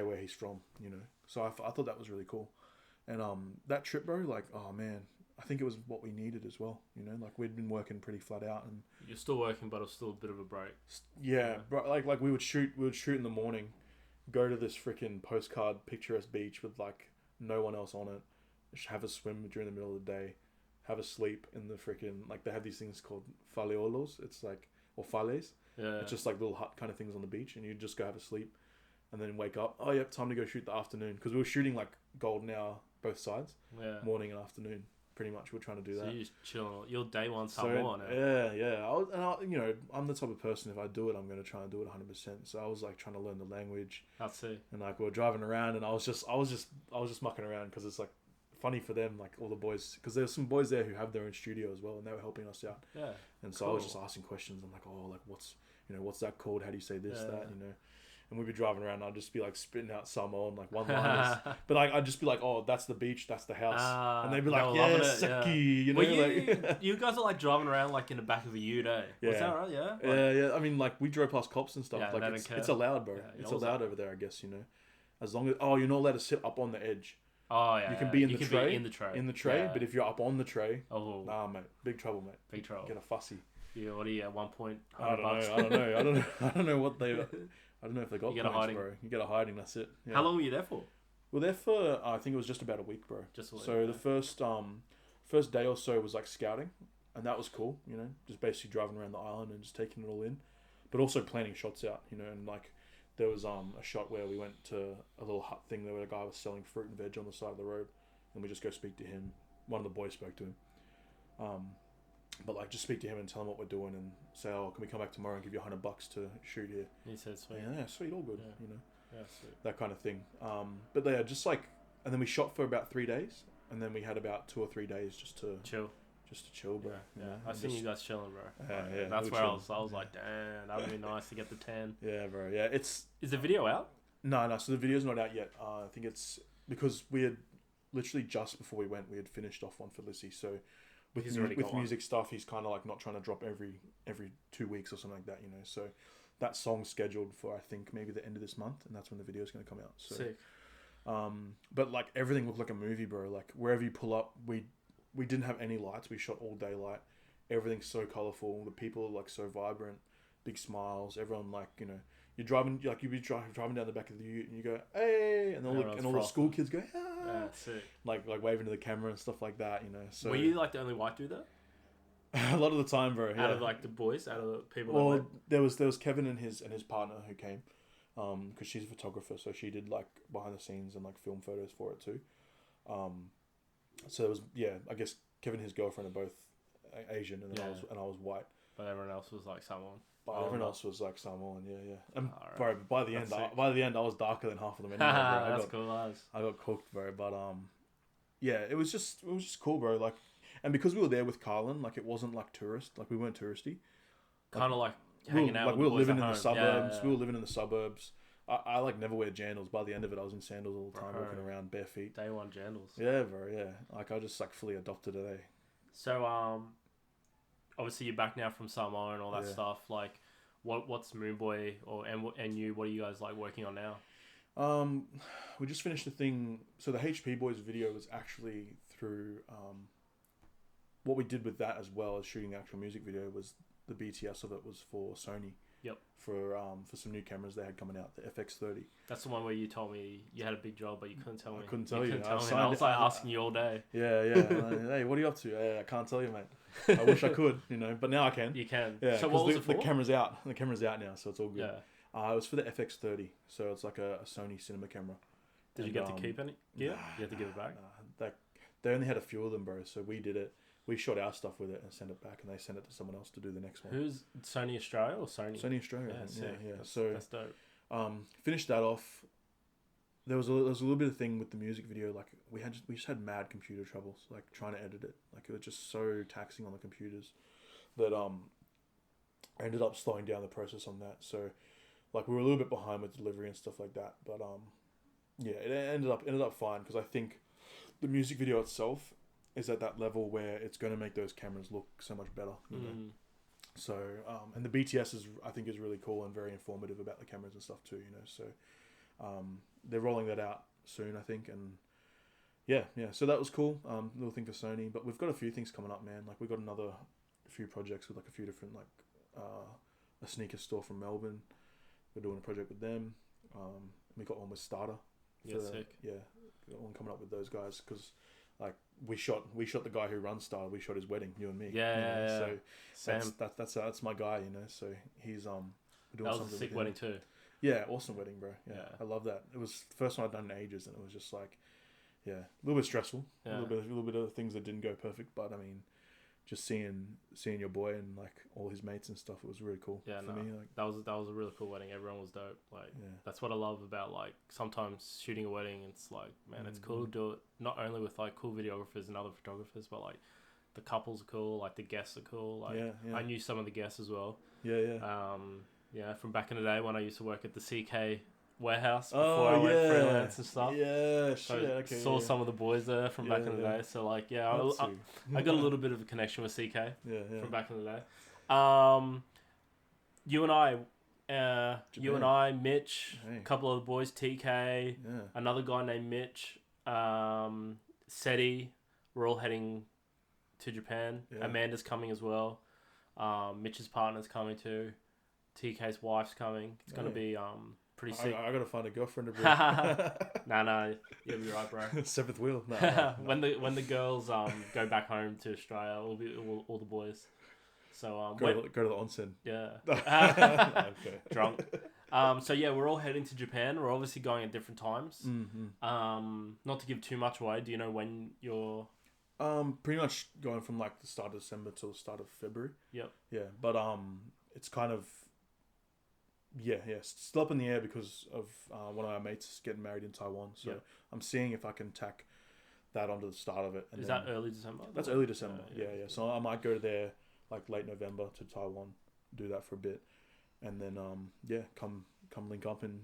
where he's from, So I thought that was really cool, and that trip, bro, like oh man. I think it was what we needed as well, like we'd been working pretty flat out, and you're still working, but it was still a bit of a break. Yeah, bro, like we would shoot in the morning, go to this freaking postcard picturesque beach with like no one else on it, have a swim during the middle of the day, have a sleep in the freaking like they have these things called faleolos, it's like or fales, it's just like little hut kind of things on the beach, and you just go have a sleep, and then wake up. Oh yep, time to go shoot the afternoon, because we were shooting like golden hour both sides, morning and afternoon. Pretty much, we're trying to do that. So you're just chilling. You're day one Samoa now. Yeah. I'm the type of person, if I do it, I'm going to try and do it 100%. So I was like trying to learn the language. That's it. And like we were driving around, and I was just mucking around, because it's like funny for them, like all the boys, because there's some boys there who have their own studio as well, and they were helping us out. Yeah. And so I was just asking questions. I'm like, oh, like what's that called? How do you say this, that, And we'd be driving around, and I'd just be like spitting out Samoan like one-liners, but like I'd just be like, "Oh, that's the beach, that's the house," and they'd be like, "Yeah, Seki," you guys are like driving around like in the back of a ute, eh? Was that right? Yeah. Yeah. I mean, like we drove past cops and stuff. Yeah, like it's allowed, bro. It's allowed over there, I guess. As long as you're not allowed to sit up on the edge. Oh yeah. You can be in you the can tray. Be in the tray. In the tray, Yeah. but if you're up on the tray, Oh. nah, mate, big trouble, mate. Big trouble. Get a fussy. Yeah. What are you at 1 point? I don't know. I don't know what they. I don't know if they got You get a points, hiding. bro. You get a hiding. That's it. Yeah. How long were you there for? We're there for I think it was just about a week, bro. Just a week. So the first day or so was like scouting, and that was cool. You know, just basically driving around the island and just taking it all in, but also planning shots out. You know, and like there was a shot where we went to a little hut thing there where a guy was selling fruit and veg on the side of the road, and we just go speak to him. One of the boys spoke to him, but like just speak to him and tell him what we're doing and say, oh, can we come back tomorrow and give you $100 to shoot here? He said sweet. Yeah, sweet, all good. Yeah. You know. Yeah, sweet. That kind of thing. But yeah, just like, and then we shot for about 3 days, and then we had about 2 or 3 days just to chill, bro. Yeah, know, I seen you guys chilling, bro. Yeah, that's we where were I was like, damn, that would be nice to get the 10. Yeah, bro. Yeah, it's Is the video out? no. So the video's not out yet. I think it's because we had literally just before we went, we had finished off one for Lissy. So with music stuff, he's kind of like not trying to drop every 2 weeks or something like that, you know. So that song's scheduled for I think maybe the end of this month, and that's when the video's going to come out. So, sick. But like everything looked like a movie, bro. Like wherever you pull up, we didn't have any lights. We shot all daylight. Everything's so colorful. The people are like so vibrant, big smiles. Everyone like, you know, you're driving like you'd be driving down the back of the ute and you go hey, and all the school kids go ah, Yeah, sick. like waving to the camera and stuff like that, you know. So were you like the only white dude there? a lot of the time, bro. Out of like the boys, out of the people. Well, there was Kevin and his partner who came, because she's a photographer, so she did like behind the scenes and like film photos for it too. So it was I guess Kevin and his girlfriend are both Asian, and then I was white. But everyone else was like Samoan. But everyone else was like Samoan, yeah. And right. bro, by the end, I was darker than half of them. Anyway, bro. That's cool, lads. I got cooked, bro. But yeah, it was just cool, bro. Like, and because we were there with Carlin, like it wasn't like tourist, like we weren't touristy. Kind of like hanging out. Like we were living in the suburbs. Yeah. We were living in the suburbs. I like never wear jandals. By the end of it, I was in sandals all the time, walking around bare feet. Day one jandals. Yeah, bro. Yeah, like I just like fully adopted it. So obviously you're back now from Samoa and all that stuff. Like, what's Moon Boy and you? What are you guys like working on now? We just finished the thing. So the HP Boys video was actually through. What we did with that as well as shooting the actual music video was the BTS of it was for Sony. Yep. For some new cameras they had coming out, the FX30. That's the one where you told me you had a big job, but you couldn't tell me. I couldn't tell you. I was like asking you all day. Yeah. Hey, what are you up to? I can't tell you, mate. I wish I could, you know, but now I can. You can. Yeah. So what was it for? The camera's out. The camera's out now, so it's all good. Yeah. It was for the FX30, so it's like a Sony cinema camera. Did you get to keep any gear? You had to give it back? They only had a few of them, bro, so we did it. We shot our stuff with it and sent it back, and they sent it to someone else to do the next one. Who's Sony Australia or Sony? Sony Australia. Yeah. That's dope. Finished that off. There was a little bit of thing with the music video. Like we just had mad computer troubles, like trying to edit it. Like it was just so taxing on the computers that I ended up slowing down the process on that. So like we were a little bit behind with delivery and stuff like that. But yeah, it ended up fine because I think the music video itself is at that level where it's going to make those cameras look so much better, you know? So, and the BTS I think is really cool and very informative about the cameras and stuff too, you know? So, they're rolling that out soon, I think. And yeah. So that was cool. Little thing for Sony, but we've got a few things coming up, man. Like we got another few projects with like a few different, like, a sneaker store from Melbourne. We're doing a project with them. We got one with Starter. Sick. Yeah. Got one coming up with those guys. Cause like we shot the guy who runs Starter. We shot his wedding, you and me. Yeah. So Sam. that's my guy, you know. So he's doing that was something a sick with wedding too. Yeah, awesome wedding, bro. Yeah, I love that. It was the first one I'd done in ages, and it was just like, yeah, a little bit stressful. Yeah. A little bit of things that didn't go perfect, but I mean, just seeing your boy and like all his mates and stuff, it was really cool. Yeah, for me. Like that was a really cool wedding. Everyone was dope. Like that's what I love about like sometimes shooting a wedding. It's like, man, it's cool to do it not only with like cool videographers and other photographers, but like the couples are cool, like the guests are cool. Like I knew some of the guests as well. Yeah, from back in the day when I used to work at the CK warehouse before I went freelance and stuff. Yeah, so saw some of the boys there from back in the day. So like, I got a little bit of a connection with CK from back in the day. You and I, Mitch, a couple of the boys, TK, another guy named Mitch. Seti, we're all heading to Japan. Yeah. Amanda's coming as well. Mitch's partner's coming too. TK's wife's coming. It's gonna be pretty sick. I gotta find a girlfriend to bring. Nah, you'll be right, bro. Seventh wheel. No. When the girls go back home to Australia, it'll be all the boys. So go to the onsen. Yeah. Okay. Drunk. So yeah, we're all heading to Japan. We're obviously going at different times. Mm-hmm. Not to give too much away. Do you know when you're? Pretty much going from like the start of December till the start of February. Yep. Yeah, but it's kind of still up in the air because of one of our mates getting married in Taiwan. So Yep. I'm seeing if I can tack that onto the start of it. And Is that early December? That's early December. Yeah. Yeah. So I might go there like late November to Taiwan, do that for a bit, and then come link up in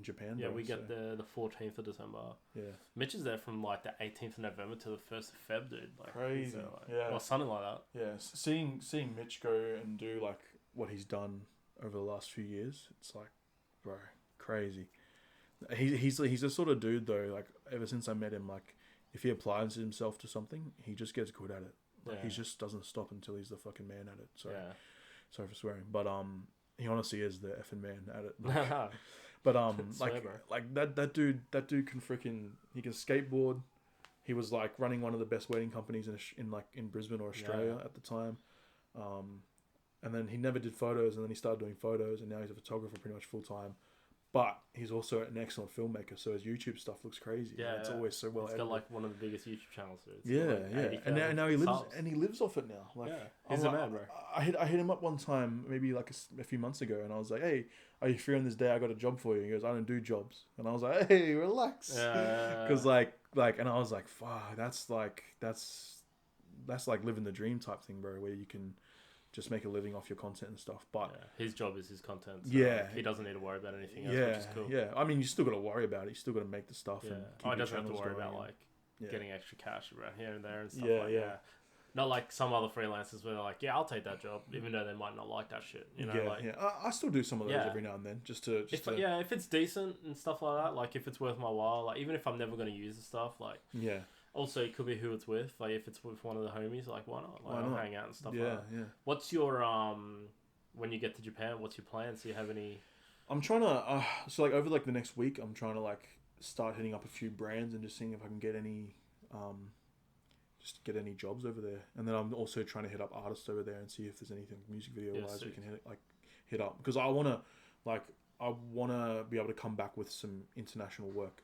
Japan. Yeah, bro, we get the 14th of December. Yeah. Mitch is there from like the 18th of November to the 1st of Feb, dude. Like, Crazy. Yeah. Or something like that. Yeah. Seeing Mitch go and do like what he's done over the last few years, it's like, bro, crazy. He's the sort of dude though, like ever since I met him, like if he applies himself to something, he just gets good at it. Like he just doesn't stop until he's the fucking man at it. So sorry for swearing, but he honestly is the effing man at it. Like, but like that dude can he can skateboard. He was like running one of the best wedding companies in Brisbane or Australia at the time. And then he never did photos, and then he started doing photos, and now he's a photographer pretty much full time. But he's also an excellent filmmaker, so his YouTube stuff looks crazy. Yeah, it's always so well edited. He's got like one of the biggest YouTube channels. So and now he lives off it now. Like, he's a man, bro. I hit him up one time, maybe like a few months ago, and I was like, "Hey, are you free on this day? I got a job for you." He goes, "I don't do jobs," and I was like, "Hey, relax," because and I was like, "Fuck, that's like living the dream type thing, bro, where you can just make a living off your content and stuff." But his job is his content. So he doesn't need to worry about anything else, which is cool. Yeah, I mean, you still got to worry about it. You still got to make the stuff. Yeah, and he doesn't have to worry about getting extra cash around here and there and stuff that. Not like some other freelancers where they're like, "Yeah, I'll take that job," even though they might not like that shit. You know, I still do some of those every now and then, if it's decent and stuff like that. Like if it's worth my while, like even if I'm never going to use the stuff, like Also, it could be who it's with. Like, if it's with one of the homies, like, why not? Like, I'll hang out and stuff like that. Yeah. What's your, when you get to Japan, what's your plans? Do you have any... I'm trying to, so, like, over, like, the next week, I'm trying to, like, start hitting up a few brands and just seeing if I can get any, jobs over there. And then I'm also trying to hit up artists over there and see if there's anything music video-wise we can hit up. Because I want to be able to come back with some international work.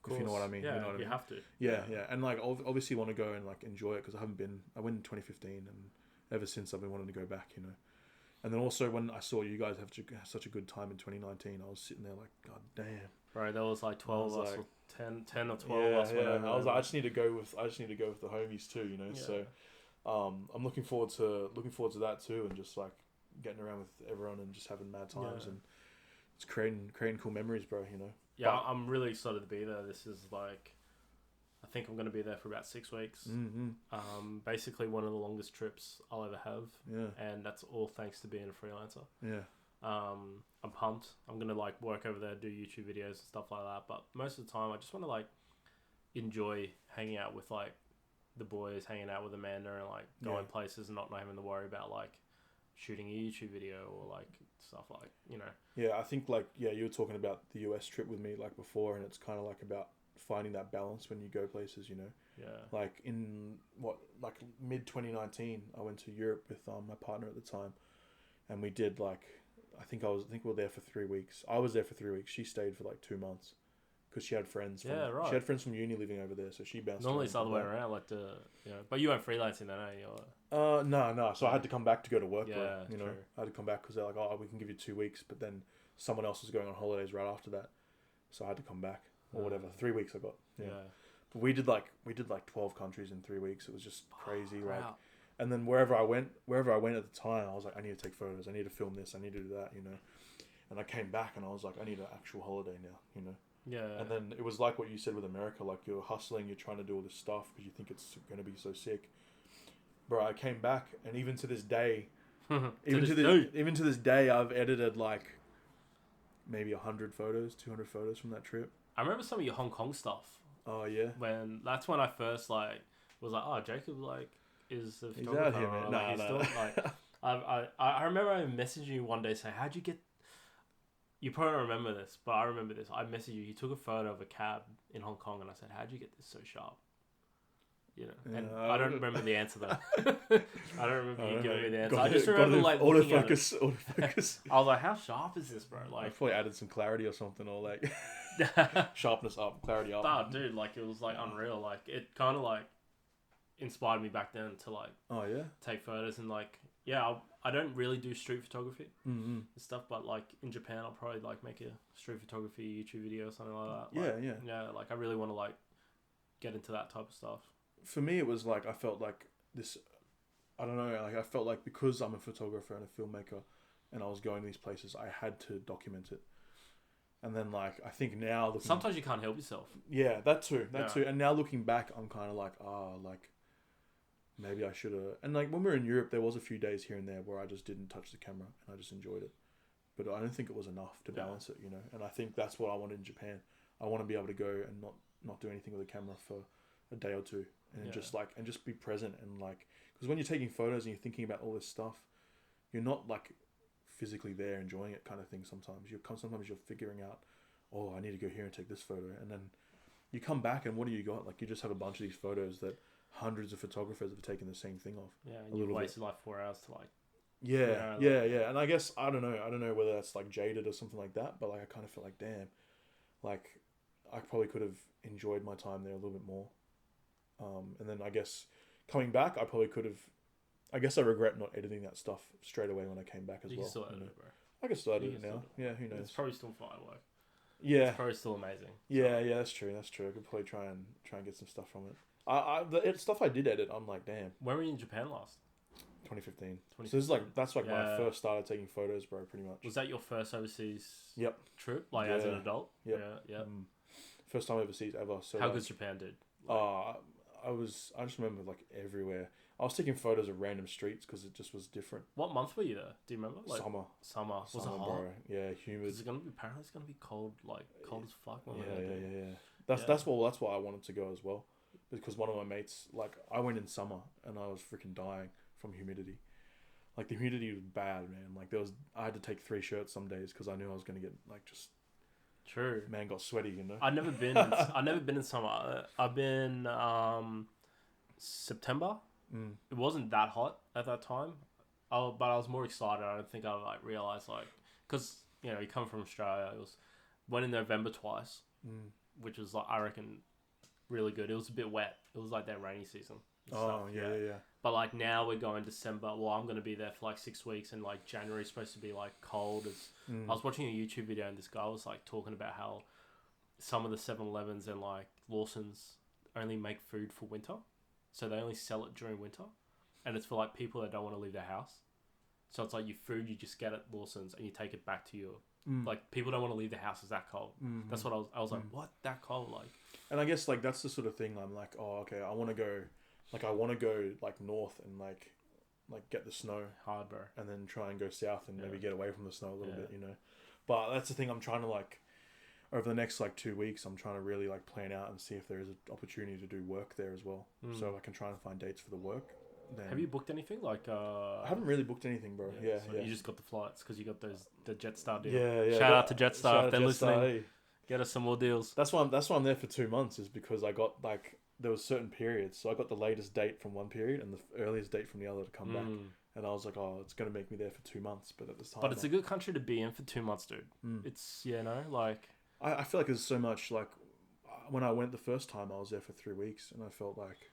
If you know what I mean. Yeah, you know what I mean? have to. Yeah. And like obviously want to go and like enjoy it because I went in 2015 and ever since I've been wanting to go back, you know. And then also when I saw you guys have such a good time in 2019, I was sitting there like, God damn. Right, there was like 12 of us, or 10 or 12 of us. Yeah. I was like, I just need to go with the homies too, you know. Yeah. So, I'm looking forward to that too, and just like getting around with everyone and just having mad times and it's creating cool memories, bro. You know. Yeah, I'm really excited to be there. This is like, I think I'm going to be there for about 6 weeks. Mm-hmm. Basically one of the longest trips I'll ever have. Yeah. And that's all thanks to being a freelancer. Yeah. I'm pumped. I'm going to like work over there, do YouTube videos and stuff like that. But most of the time I just want to like enjoy hanging out with like the boys, hanging out with Amanda and like going places and not having to worry about like shooting a YouTube video or like stuff like, you know. Yeah, I think like, you were talking about the US trip with me like before, and it's kind of like about finding that balance when you go places, you know. Yeah. Like in mid 2019, I went to Europe with my partner at the time, and we did like, I think we were there for 3 weeks. I was there for 3 weeks. She stayed for like 2 months. Because she had friends. She had friends from uni living over there, so she bounced. Normally it's the other way around, like but you weren't freelancing then, eh? No. So I had to come back to go to work. Yeah, you know, I had to come back because they're like, "Oh, we can give you 2 weeks," but then someone else was going on holidays right after that, so I had to come back or whatever. 3 weeks I got. Yeah. But we did like 12 countries in 3 weeks. It was just crazy, and then wherever I went at the time, I was like, I need to take photos. I need to film this. I need to do that. You know, and I came back and I was like, I need an actual holiday now. You know. Yeah. And then it was like what you said with America, like you're hustling, you're trying to do all this stuff because you think it's going to be so sick. Bro, I came back and even to this day, even to this day, I've edited like maybe 100 photos, 200 photos from that trip. I remember some of your Hong Kong stuff. Oh yeah. That's when I first like was like, oh, Jacob like is a He's photographer. out here, man. Like, Nah, he's nah. doing like I remember I messaging you one day saying, how'd you get? You probably don't remember this, but I remember this. I messaged you. You took a photo of a cab in Hong Kong, and I said, how'd you get this so sharp? You know, and I don't remember the answer though. I don't remember you giving me the answer. I just remember like looking at it. Autofocus. I was like, how sharp is this, bro? I Like, probably added some clarity or something, or like sharpness up, clarity up. nah, dude, like it was like unreal. Like it kind of like inspired me back then to like Oh yeah. take photos and like I don't really do street photography Mm-hmm. and stuff, but like in Japan I'll probably like make a street photography YouTube video or something like that. Like, Yeah. like I really want to like get into that type of stuff. For me, it was like I felt like this. I don't know. Like I felt like because I'm a photographer and a filmmaker, and I was going to these places, I had to document it. And then like I think now Sometimes you can't help yourself. Yeah, that too. And now looking back, I'm kind of like, like maybe I should have. And like when we were in Europe, there was a few days here and there where I just didn't touch the camera and I just enjoyed it. But I don't think it was enough to balance it, you know. And I think that's what I wanted in Japan. I want to be able to go and not do anything with a camera for a day or two, and just be present and like, because when you're taking photos and you're thinking about all this stuff, you're not like physically there enjoying it, kind of thing. Sometimes you're figuring out, oh, I need to go here and take this photo, and then you come back and what do you got? Like you just have a bunch of these photos that hundreds of photographers have taken the same thing of. Yeah, and you wasted like 4 hours to like. Yeah. And I guess I don't know whether that's like jaded or something like that, but like I kind of feel like, damn, like I probably could have enjoyed my time there a little bit more. And then I guess coming back, I probably could have. I guess I regret not editing that stuff straight away when I came back as well. You can still edit it, bro. I can still edit it now. Yeah, who knows? It's probably still firework. Yeah, it's probably still amazing. Yeah, that's true. I could probably try and get some stuff from it. The stuff I did edit, I'm like, damn. When were you in Japan last? 2015. So this is like that's like when I first started taking photos, bro. Pretty much. Was that your first overseas? Yep. Trip, like as an adult. Yep. Yeah. First time overseas ever. So how good's Japan, dude? I just remember like everywhere. I was taking photos of random streets because it just was different. What month were you there? Do you remember? Like, Summer. Was it hot? Bro. Yeah, humid. Apparently it's gonna be cold, like cold as fuck. Yeah. That's why I wanted to go as well, because one of my mates, like I went in summer and I was freaking dying from humidity. Like the humidity was bad, man. Like I had to take 3 shirts some days because I knew I was gonna get like just. True. Man got sweaty, you know. I've never been in summer. I've been September. It wasn't that hot at that time, but I was more excited. I don't think I like realized like, because you come from Australia. Went in November twice, which was like I reckon really good. It was a bit wet. It was like that rainy season. Yeah. But like now we're going December. Well, I'm going to be there for like 6 weeks, and like January is supposed to be like cold. I was watching a YouTube video and this guy was like talking about how some of the 7-Elevens and like Lawson's only make food for winter, so they only sell it during winter, and it's for like people that don't want to leave their house. So it's like your food you just get at Lawson's and you take it back to your like people don't want to leave their house. It's that cold. That's what I was like, what, that cold? Like, and I guess like that's the sort of thing I'm like, oh okay, I want to go like north and like get the snow hard, bro, and then try and go south and maybe get away from the snow a little bit, you know. But that's the thing I'm trying to like over the next like 2 weeks, I'm trying to really like plan out and see if there is an opportunity to do work there as well, so I can try and find dates for the work. Then, have you booked anything? Like, I haven't really booked anything, bro. Yeah. You just got the flights because you got the Jetstar deal. Yeah. Shout out to Jetstar if they're listening. Hey. Get us some more deals. That's why I'm there for 2 months, is because I got like there was certain periods, so I got the latest date from one period and the earliest date from the other to come back, and I was like, oh, it's gonna make me there for 2 months, but at this time. But it's a good country to be in for 2 months, dude. It's like. I feel like there's so much like when I went the first time, I was there for 3 weeks, and I felt like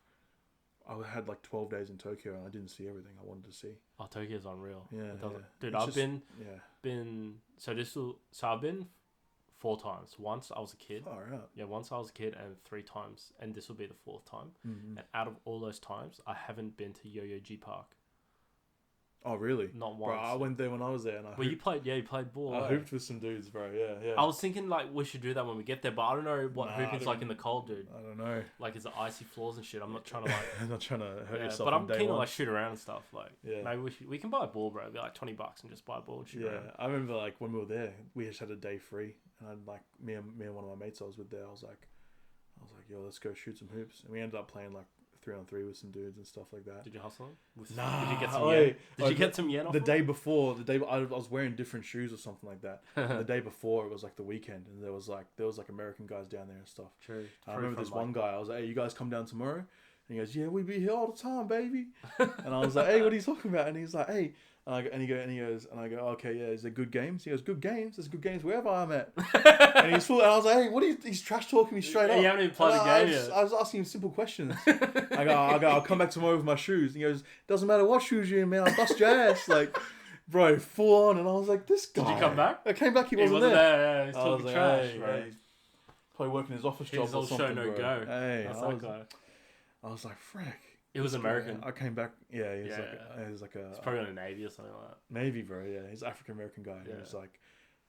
I had like 12 days in Tokyo and I didn't see everything I wanted to see. Oh, Tokyo's unreal. Yeah. Dude, I've been 4 times. Once I was a kid. Oh, right. Yeah, once I was a kid, and 3 times, and this will be the 4th time. And out of all those times, I haven't been to Yo-Yo-G Park. Oh, really? Not once. Bro, I went there when I was there, and you played ball. I hooped with some dudes, bro. Yeah. I was thinking like we should do that when we get there, but I don't know what hooping's like in the cold, dude. I don't know. Like, is it icy floors and shit? I'm not trying to like. I'm not trying to hurt yourself. But I'm keen to like shoot around and stuff. Like, yeah. Maybe we can buy a ball, bro. It'd be like $20 and just buy a ball and shoot around. I remember like when we were there, we just had a day free, and I'd like me and one of my mates I was with there. I was like, I was like, yo, let's go shoot some hoops. And we ended up playing like 3-on-3 with some dudes and stuff like that. Did you hustle him? Nah. Did you get some yen? Did you get some yen off the him? day before? I was wearing different shoes or something like that. The day before it was like the weekend, and there was like American guys down there and stuff. True. I remember this one guy. I was like, hey, you guys come down tomorrow? And he goes, yeah, we be here all the time, baby. And I was like, hey, what are you talking about? And he's like, hey. And he goes, okay, yeah, is there good games? He goes, good games? There's good games wherever I'm at. And he's full, and I was like, hey, what are you, he's trash talking me straight up. You haven't even played the game yet. I was asking him simple questions. I go, I'll come back tomorrow with my shoes. And he goes, doesn't matter what shoes you're in, man, I'll bust your ass. Like, bro, full on. And I was like, this guy. Did you come back? I came back, he wasn't there. Yeah, he's I talking was like, trash, hey, bro. He's probably working his office job He's or all something, show no bro. go. Hey, That's that guy. I was like, frick. It was American. I came back. Yeah, he Yeah. was like a. It's probably on a Navy or something like that. Navy, bro. Yeah, he's an African American guy. Yeah. He was like,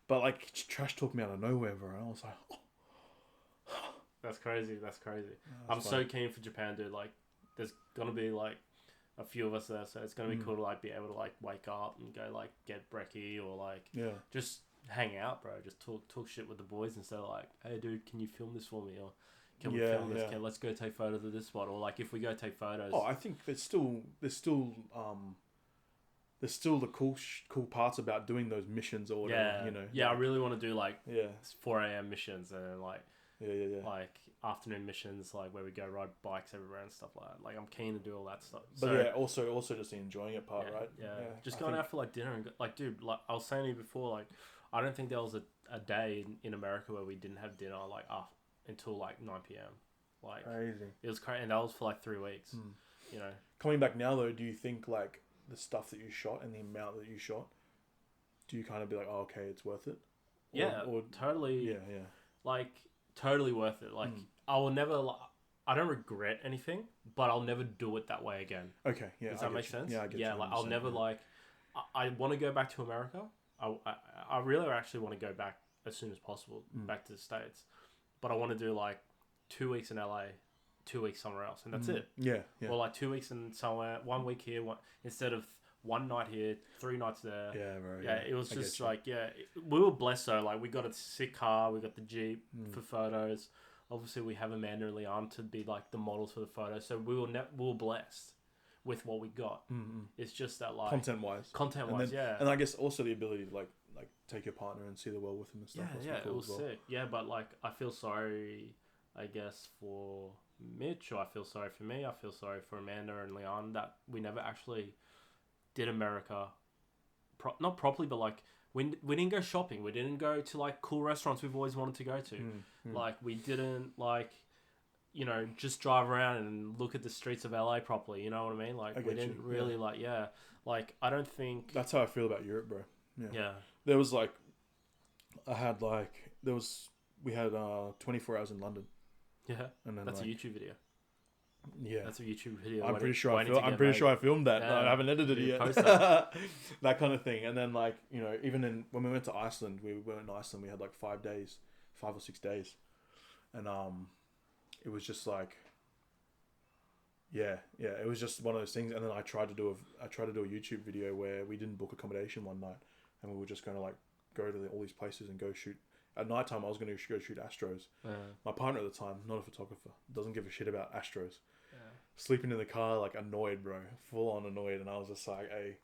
but like trash talked me out of nowhere, bro. And I was like, oh. That's crazy. That's crazy. That's I'm so keen for Japan, dude. Like, there's gonna be like a few of us there, so it's gonna be cool to like be able to like wake up and go like get brekkie or like just hang out, bro. Just talk shit with the boys instead of like, hey, dude, can you film this for me or can we film this? Let's go take photos of this spot, or like if we go take photos. Oh, I think there's still the cool parts about doing those missions or whatever, you know. Yeah, I really want to do like 4 a.m. missions and then like like afternoon missions, like where we go ride bikes everywhere and stuff like that. Like I'm keen to do all that stuff. But so, also just the enjoying it part, right? Yeah. Just going out for like dinner and like, dude, like I was saying to you before, like I don't think there was a day in America where we didn't have dinner like until like 9 p.m. Like crazy. It was crazy, and that was for like 3 weeks. You know. Coming back now though, do you think like the stuff that you shot and the amount that you shot, do you kind of be like, oh, okay, it's worth it? Or totally. Yeah. Like totally worth it. Like I will never. I don't regret anything, but I'll never do it that way again. Okay. Yeah. Does that make sense? Yeah, I get you. Yeah, like I'll never like. I want to go back to America. I really actually want to go back as soon as possible back to the States, but I want to do like 2 weeks in LA, 2 weeks somewhere else, and that's it. Yeah. Or like 2 weeks in somewhere, 1 week here, instead of 1 night here, 3 nights there. Yeah, bro. Yeah, it was just like, we were blessed though. Like we got a sick car, we got the Jeep for photos. Obviously, we have Amanda and Leon to be like the models for the photos, so we were blessed with what we got. It's just that like content wise, and I guess also the ability to like take your partner and see the world with him and stuff. It was sick. Yeah, but like I feel sorry, I guess, for Mitch, or I feel sorry for me. I feel sorry for Amanda and Leon that we never actually did America, not properly, but like we didn't go shopping. We didn't go to like cool restaurants we've always wanted to go to. Like we didn't like, you know, just drive around and look at the streets of LA properly. You know what I mean? Like we didn't really like I don't think that's how I feel about Europe, bro. Yeah. There was like, we had 24 hours in London. Yeah. And then that's a YouTube video. Yeah, that's a YouTube video. I'm pretty sure I filmed that. I haven't edited it yet. That kind of thing. And then like, you know, even when we went to Iceland, we had like 5 or 6 days, and it was just like, it was just one of those things. And then I tried to do a YouTube video where we didn't book accommodation one night, and we were just going to like go to all these places and go shoot. At night time, I was going to go shoot Astros. My partner at the time, not a photographer, doesn't give a shit about Astros. Sleeping in the car, like annoyed, bro, full on annoyed, and I was just like, hey.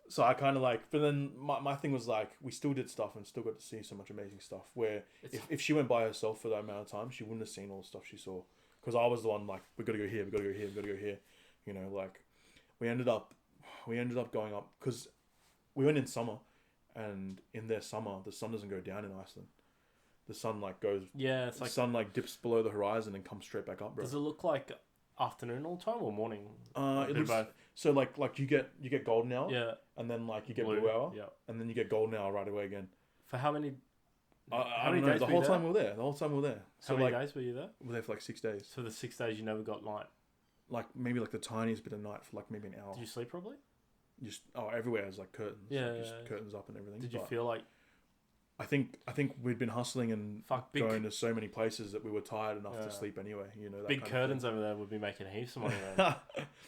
So I kind of like, but then my thing was like, we still did stuff and still got to see so much amazing stuff. Where if she went by herself for that amount of time, she wouldn't have seen all the stuff she saw. Because I was the one like, we got to go here, we got to go here, we got to go here. You know, like we ended up going up because we went in summer. And in their summer, the sun doesn't go down in Iceland. The sun like goes. Yeah, it's like the sun like dips below the horizon and comes straight back up, bro. Does it look like afternoon all the time or morning? It looks both. So like you get golden hour. Yeah. And then like you get blue hour. Yeah. And then you get golden hour right away again. For how many? How many days? The whole time we were there. So how many days were you there? We were there for like 6 days. So the 6 days you never got night. Like maybe like the tiniest bit of night for like maybe an hour. Did you sleep properly? Just everywhere is like curtains. Yeah, like just curtains up and everything. Did you feel like I think we'd been hustling and big, going to so many places that we were tired enough to sleep anyway. You know, that big kind curtains over there would be making heaps of money, man.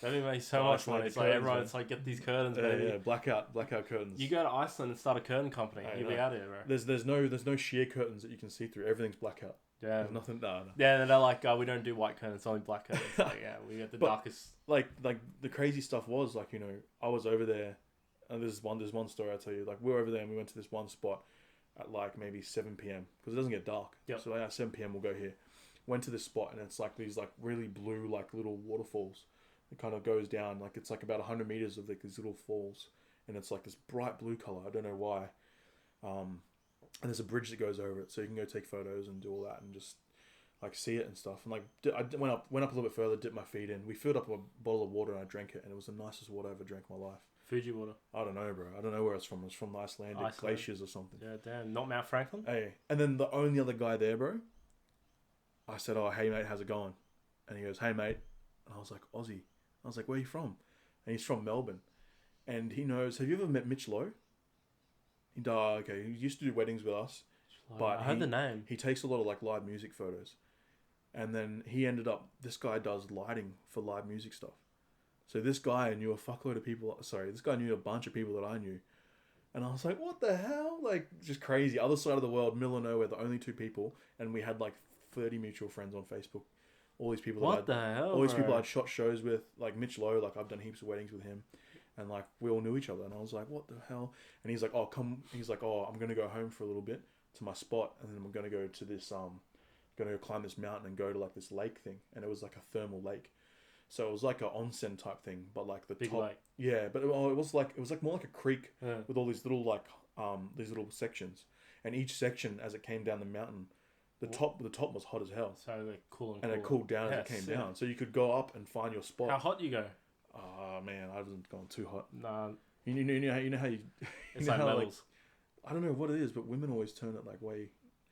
They'd be making so much money. It's like everyone, it's like get these curtains, baby. Yeah, blackout curtains. You go to Iceland and start a curtain company. You'll be out of here, bro. There's no sheer curtains that you can see through. Everything's blackout. Yeah. There's nothing. No. Yeah, they're like, we don't do white curtains, only black curtains. Like, yeah, we get the darkest. Like the crazy stuff was like, you know, I was over there, and there's one story I'll tell you. Like we were over there and we went to this one spot at like maybe 7 p.m. because it doesn't get dark. Yep. So like at 7 p.m. we'll go here. Went to this spot and it's like these like really blue like little waterfalls. It kind of goes down like it's like about 100 meters of like these little falls, and it's like this bright blue color. I don't know why. And there's a bridge that goes over it, so you can go take photos and do all that and just like see it and stuff. And like I went up a little bit further, dipped my feet in. We filled up a bottle of water and I drank it, and it was the nicest water I ever drank in my life. Fuji water. I don't know, bro. I don't know where it's from. It's from the Icelandic glaciers or something. Yeah, damn. Not Mount Franklin? Hey, and then the only other guy there, bro, I said, "Oh, hey mate, how's it going?" And he goes, "Hey mate," and I was like, "Aussie." I was like, "Where are you from?" And he's from Melbourne, and he knows. Have you ever met Mitch Lowe? Okay. He used to do weddings with us, but I heard the name. He takes a lot of like live music photos, and then he ended up. This guy does lighting for live music stuff. So this guy knew a fuckload of people. Sorry, this guy knew a bunch of people that I knew. And I was like, what the hell? Like, just crazy. Other side of the world, middle of nowhere, the only two people. And we had like 30 mutual friends on Facebook. All these people What the hell? All these people I'd shot shows with. Like Mitch Lowe, like I've done heaps of weddings with him. And like, we all knew each other. And I was like, what the hell? And he's like, oh, come. He's like, oh, I'm going to go home for a little bit to my spot. And then I'm going to go to this, going to go climb this mountain and go to like this lake thing. And it was like a thermal lake. So it was like an onsen type thing, but like the big top, lake. Yeah, but it was like more like a creek with all these little like these little sections, and each section as it came down the mountain, the top was hot as hell. So they cool and it cooled down as it came down. So you could go up and find your spot. How hot you go? Oh man, I wasn't going too hot. Nah. You know how you. It's like metals. I don't know what it is, but women always turn it like way.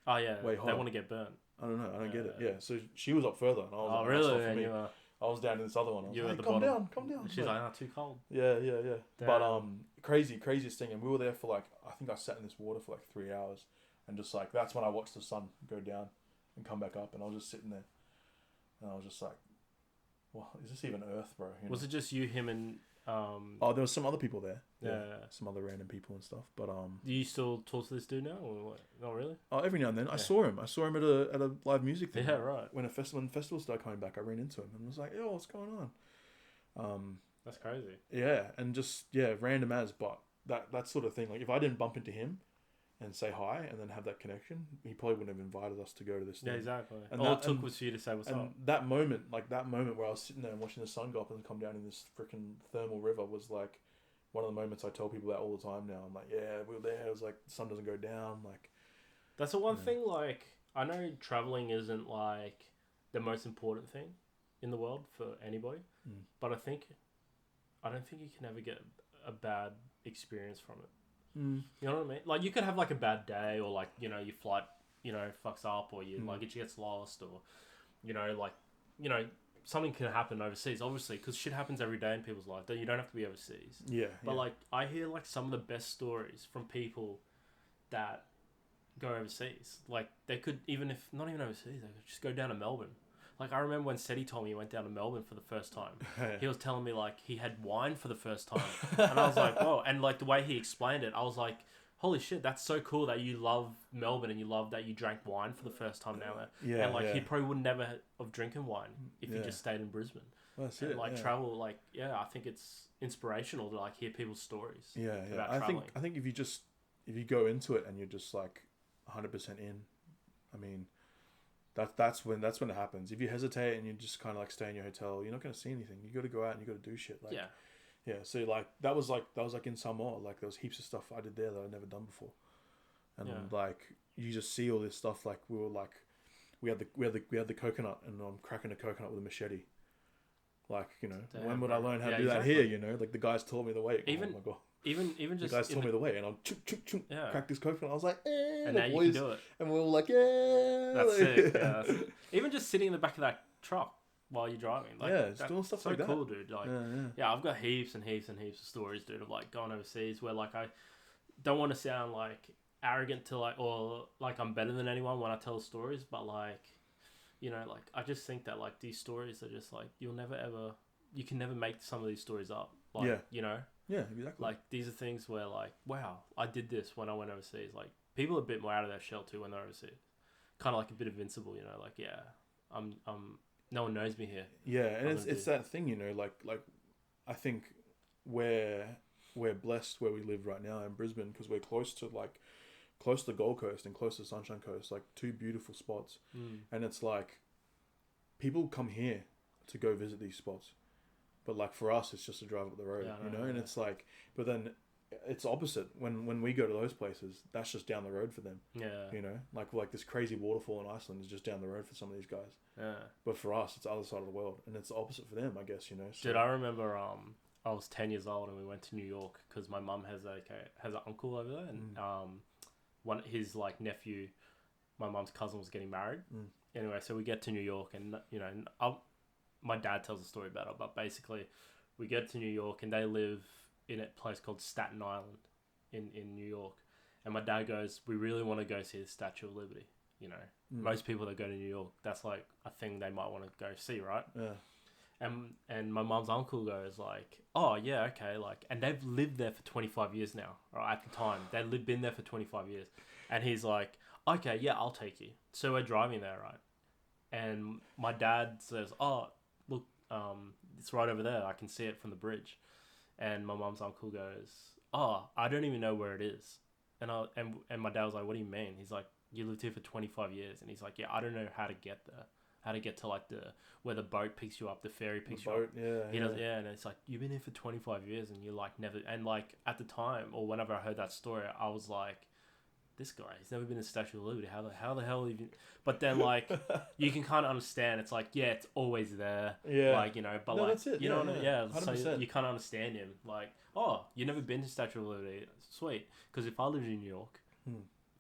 Oh yeah, way hot. They want to get burnt. I don't know. I don't get it. Yeah. So she was up further, and I was like, really? For me. I was down in this other one. I was like, come down. She's like, too cold. Yeah. Damn. But craziest thing, and we were there for like, I think I sat in this water for like 3 hours, and just like that's when I watched the sun go down and come back up, and I was just sitting there, and I was just like, well, is this even Earth, bro? You know? Was it just you, him, and Oh, there was some other people there. Yeah. Some other random people and stuff. But do you still talk to this dude now, or what? Not really? Oh, every now and then. I saw him at a live music thing. Yeah, right. When festivals started coming back, I ran into him and was like, "Yo, what's going on?" That's crazy. Yeah, and just random as, but that sort of thing. Like if I didn't bump into him and say hi and then have that connection, he probably wouldn't have invited us to go to this thing. Yeah, exactly. And all it took was for you to say what's up. That moment where I was sitting there and watching the sun go up and come down in this freaking thermal river was like one of the moments I tell people about all the time now. I'm like, yeah, we were there. It was like the sun doesn't go down. Like that's the one thing. Like I know traveling isn't like the most important thing in the world for anybody, but I don't think you can ever get a bad experience from it. You know what I mean? Like you could have like a bad day, or like your flight fucks up, or your luggage gets lost, or something can happen overseas. Obviously, because shit happens every day in people's life. You don't have to be overseas. Yeah. But like I hear like some of the best stories from people that go overseas. Like they could not even overseas, they could just go down to Melbourne. Like I remember when Seti told me he went down to Melbourne for the first time. He was telling me like he had wine for the first time, and I was like, "Whoa!" And like the way he explained it, I was like, "Holy shit, that's so cool that you love Melbourne and you love that you drank wine for the first time now." Yeah, and like he probably would never have drinking wine if he just stayed in Brisbane. Well, that's and it. Like travel, like I think it's inspirational to like hear people's stories. Yeah. About traveling. I think if you go into it and you're just like 100% in, I mean. That's when it happens. If you hesitate and you just kind of like stay in your hotel, you're not going to see anything. You got to go out and you got to do shit. Like, yeah. So like that was like in Samoa. Like there was heaps of stuff I did there that I'd never done before, and like you just see all this stuff. Like we had the coconut, and I'm cracking a coconut with a machete. Like damn, when would I learn how to do exactly. that here? Like the guys taught me the way. Oh my god. Even just the guys told me the way, and I'll crack this coconut. I was like, and now boys. You can do it. And we were all like, yeah. That's sick. Yeah, that's sick. Even just sitting in the back of that truck while you're driving, like, just doing stuff so like that. Cool, dude. Like, I've got heaps and heaps and heaps of stories, dude, of like going overseas where like I don't want to sound like arrogant to like, or like I'm better than anyone when I tell stories, but like, you know, like I just think that like these stories are just like you can never make some of these stories up. Like, Yeah. you know, Yeah, exactly. like these are things where like, wow, I did this when I went overseas. Like people are a bit more out of their shell too when they're overseas. Kind of like a bit invincible, you know, like yeah, no one knows me here. Yeah, and I'm it's that thing, you know, like I think we're we're blessed where we live right now in Brisbane because we're close to the Gold Coast and close to Sunshine Coast, like two beautiful spots. And it's like people come here to go visit these spots, but like for us, it's just a drive up the road, Yeah, you know. yeah. And it's like, but then it's opposite when we go to those places. That's just down the road for them, Yeah, you know. Like this crazy waterfall in Iceland is just down the road for some of these guys. yeah. But for us, it's the other side of the world, and it's the opposite for them, I guess, you know. So, Dude, I remember I was 10 years old and we went to New York because my mum has an uncle over there, and one his like nephew, my mum's cousin, was getting married. Anyway, so we get to New York, and you know, my dad tells a story about it, but basically, we get to New York and they live in a place called Staten Island, in New York, and my dad goes, "We really want to go see the Statue of Liberty." You know, most people that go to New York, that's like a thing they might want to go see, right? yeah, And my mum's uncle goes like, "Oh yeah, okay," like, and they've lived there for 25 years now, right? At the time, they'd been there for 25 years, and he's like, "Okay, yeah, I'll take you." So we're driving there, right? And my dad says, "Oh, look, it's right over there. I can see it from the bridge." And my mum's uncle goes, "Oh, I don't even know where it is." And my dad was like, "What do you mean?" He's like, "You lived here for 25 years." And he's like, "Yeah, I don't know how to get there. How to get to like where the boat picks you up, the ferry picks you up." He does, yeah. And it's like, you've been here for 25 years and you're like never. And like at the time, or whenever I heard that story, I was like, this guy, he's never been to Statue of Liberty. How the hell even? But then like you can kind of understand. It's like, yeah, it's always there. Yeah. Like, you know, but No, like that's it. you Yeah, know what I mean? yeah. Yeah. So 100%. you kind of understand him. Like, oh, you never been to Statue of Liberty? Sweet. Because if I lived in New York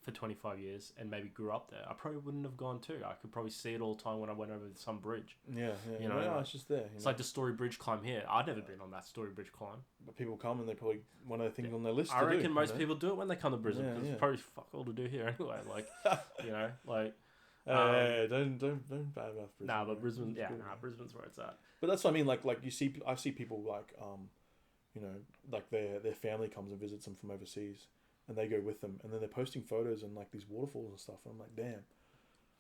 for 25 years and maybe grew up there, I probably wouldn't have gone too. I could probably see it all the time when I went over some bridge. Yeah, You know, no, like, it's just there. It's like the Story Bridge climb here. I've never been on that Story Bridge climb. But people come and they probably one of the things on their list. I to reckon do, most you know? people do it when they come to Brisbane because Yeah. it's probably fuck all to do here anyway. Like, you know, like. Hey, don't badmouth Brisbane. Nah, but man. Brisbane, It's yeah, cool, nah, man. Brisbane's where it's at. But that's what I mean. Like I see people like you know, like their family comes and visits them from overseas, and they go with them, and then they're posting photos and like these waterfalls and stuff. And I'm like, damn,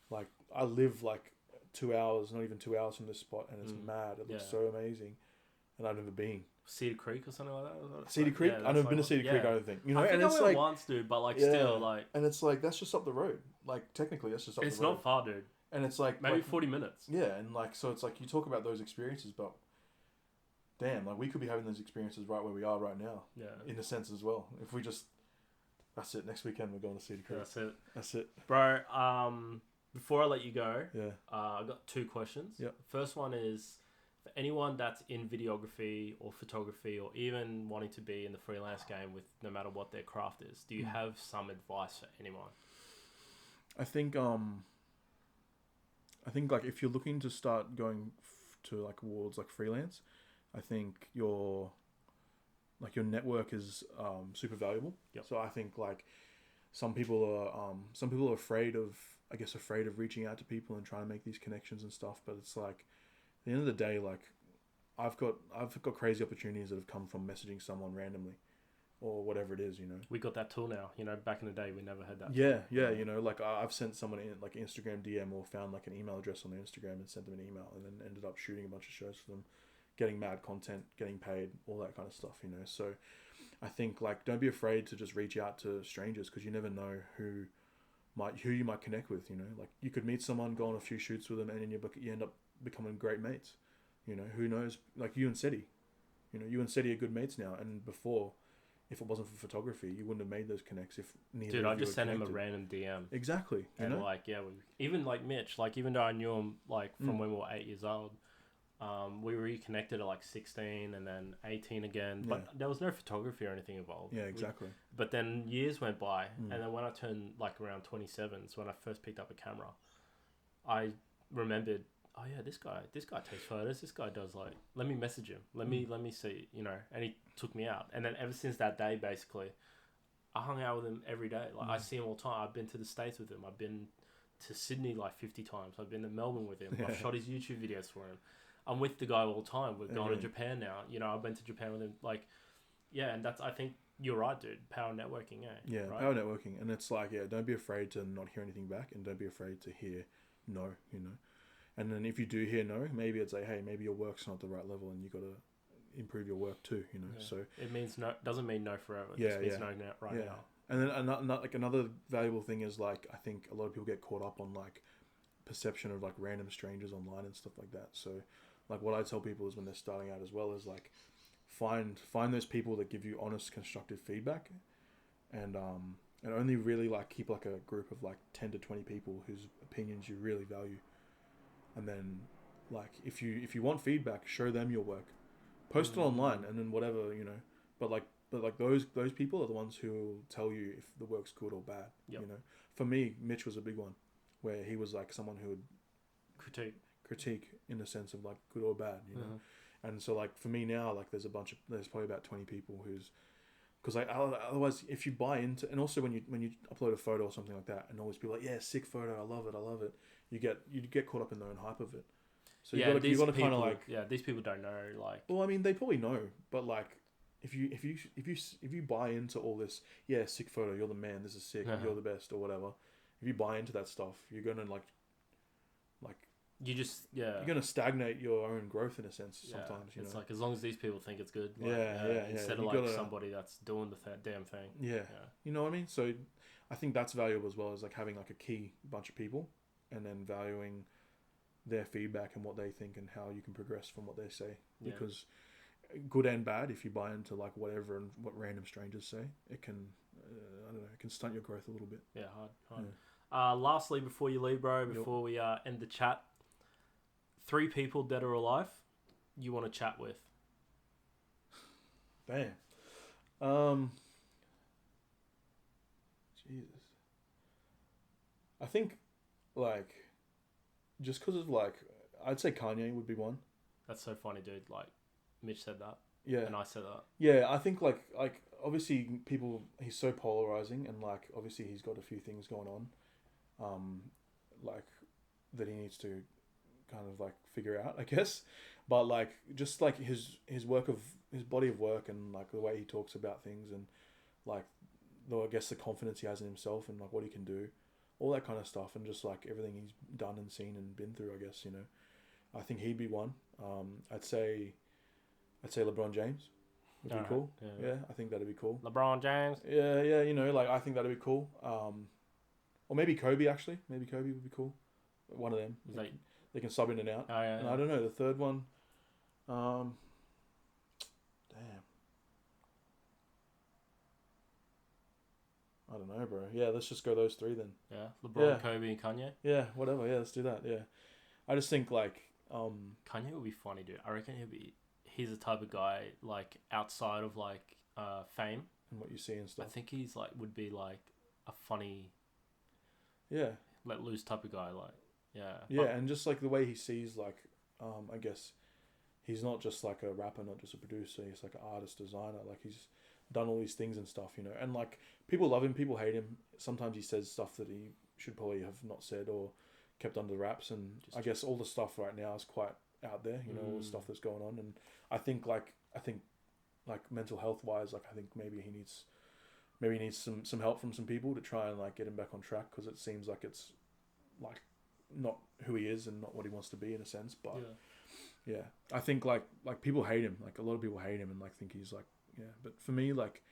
like I live like 2 hours, not even 2 hours from this spot, and it's mad. It looks so amazing, and I've never been. Cedar Creek or something like that. Cedar Creek. Yeah, I've never been to Cedar Creek. I don't think. You know, I think and I it's went like once, dude, but like yeah, still, like and it's like that's just up the road. Like technically, that's just up it's the road. not far, dude. And it's like Maybe like, 40 minutes. Yeah, and like so, it's like you talk about those experiences, but damn, like we could be having those experiences right where we are right now. Yeah. In a sense as well. If we just, that's it. Next weekend we're going to Cedar Creek. That's it, That's it. bro. Before I let you go, Yeah. I got two questions. Yep. First one is for anyone that's in videography or photography or even wanting to be in the freelance game with no matter what their craft is. Do you have some advice for anyone? I think like if you're looking to start going to like towards like freelance, I think your network is super valuable. Yep. So I think like some people are afraid of reaching out to people and trying to make these connections and stuff, but it's like at the end of the day, like I've got crazy opportunities that have come from messaging someone randomly or whatever it is, you know. We got that tool now. You know, back in the day, we never had that. Yeah, you know, like I've sent someone in like an Instagram DM or found like an email address on their Instagram and sent them an email and then ended up shooting a bunch of shows for them, getting mad content, getting paid, all that kind of stuff, you know. So I think like don't be afraid to just reach out to strangers because you never know who you might connect with, you know. Like you could meet someone, go on a few shoots with them, and then you end up becoming great mates. You know, who knows? Like you and Seti, you know, you and Seti are good mates now, and before, if it wasn't for photography, you wouldn't have made those connects. If neither Dude, of I you just were sent him a connected. random DM. Exactly, you And know? like, yeah, even like Mitch, like even though I knew him like from when we were 8 years old, we reconnected at like 16 and then 18 again, but there was no photography or anything involved. Yeah, exactly. But then years went by, and then when I turned like around 27, so when I first picked up a camera, I remembered, oh yeah, this guy takes photos. This guy does like, let me message him. Let me see, you know. And he took me out, and then ever since that day, basically, I hung out with him every day. Like I Mm. see him all the time. I've been to the States with him. I've been to Sydney like 50 times. I've been to Melbourne with him. Yeah. I've shot his YouTube videos for him. I'm with the guy all the time. We're going to Yeah. Japan now. You know, I've been to Japan with him. Like, yeah, and I think you're right, dude. Power networking, eh? Yeah, right? power networking. And it's like, yeah, don't be afraid to not hear anything back, and don't be afraid to hear no, you know. And then if you do hear no, maybe it's like, hey, maybe your work's not the right level and you got to improve your work too, you know. Yeah. So it means no, doesn't mean no forever. It Yeah, just means yeah. no now, right Yeah. now. And then another valuable thing is like, I think a lot of people get caught up on like perception of like random strangers online and stuff like that. So like what I tell people is when they're starting out as well is like find those people that give you honest, constructive feedback, and only really like keep like a group of like 10 to 20 people whose opinions you really value. And then like if you want feedback, show them your work, post it online, and then whatever, you know. But those people are the ones who will tell you if the work's good or bad. Yep. You know, for me, Mitch was a big one, where he was like someone who would critique in the sense of like good or bad, you know. And so like for me now, like there's probably about 20 people who's, because like otherwise if you buy into, and also when you upload a photo or something like that, and always be like, yeah, sick photo, I love it, you get caught up in their own hype of it. So yeah, you got to kind of like, yeah, these people don't know, like, well, I mean, they probably know, but like if you buy into all this, yeah, sick photo, you're the man, this is sick, you're the best or whatever. If you buy into that stuff, you're gonna like you just, yeah, you're gonna stagnate your own growth in a sense. Sometimes it's like as long as these people think it's good, like, yeah. instead You of like gotta, somebody that's doing the damn thing. yeah, you know what I mean. So I think that's valuable as well, as like having like a key bunch of people, and then valuing their feedback and what they think and how you can progress from what they say. Because good and bad, if you buy into like whatever and what random strangers say, it can I don't know, it can stunt your growth a little bit. Yeah, hard. Yeah. Lastly, before you leave, bro, before we end the chat, 3 people dead or alive you want to chat with? Bam. Jesus. I think like just because of like, I'd say Kanye would be one. That's so funny, dude. Like Mitch said that, Yeah. and I said that. Yeah, I think like obviously he's so polarizing, and like obviously he's got a few things going on, like that he needs to kind of like figure out, I guess. But like just like his body of work, and like the way he talks about things, and like I guess the confidence he has in himself, and like what he can do, all that kind of stuff, and just like everything he's done and seen and been through, I guess, you know. I think he'd be one. I'd say LeBron James would be cool. Yeah, I think that'd be cool. LeBron James. Yeah, you know, like I think that'd be cool. Or maybe Kobe, actually. Maybe Kobe would be cool. One of them. They can sub in and out. Oh, yeah, and I don't know, the third one. Damn. I don't know, bro. Yeah, let's just go those 3 then. Yeah, LeBron, Kobe, and Kanye. Yeah, whatever. Yeah, let's do that. Yeah, I just think like Kanye would be funny, dude. I reckon he's the type of guy like outside of like fame and what you see and stuff. I think he's like would be like a funny, yeah, let loose type of guy. Like and just like the way he sees like I guess he's not just like a rapper, not just a producer. He's like an artist, designer. Like he's done all these things and stuff, you know. And like people love him, people hate him. Sometimes he says stuff that he should probably have not said or kept under wraps. And I guess all the stuff right now is quite out there, you know, all the stuff that's going on. And I think mental health wise, like I think maybe he needs some help from some people to try and like get him back on track, because it seems like it's like not who he is and not what he wants to be in a sense. But yeah, I think like people hate him, like a lot of people hate him and like think he's like, but for me, like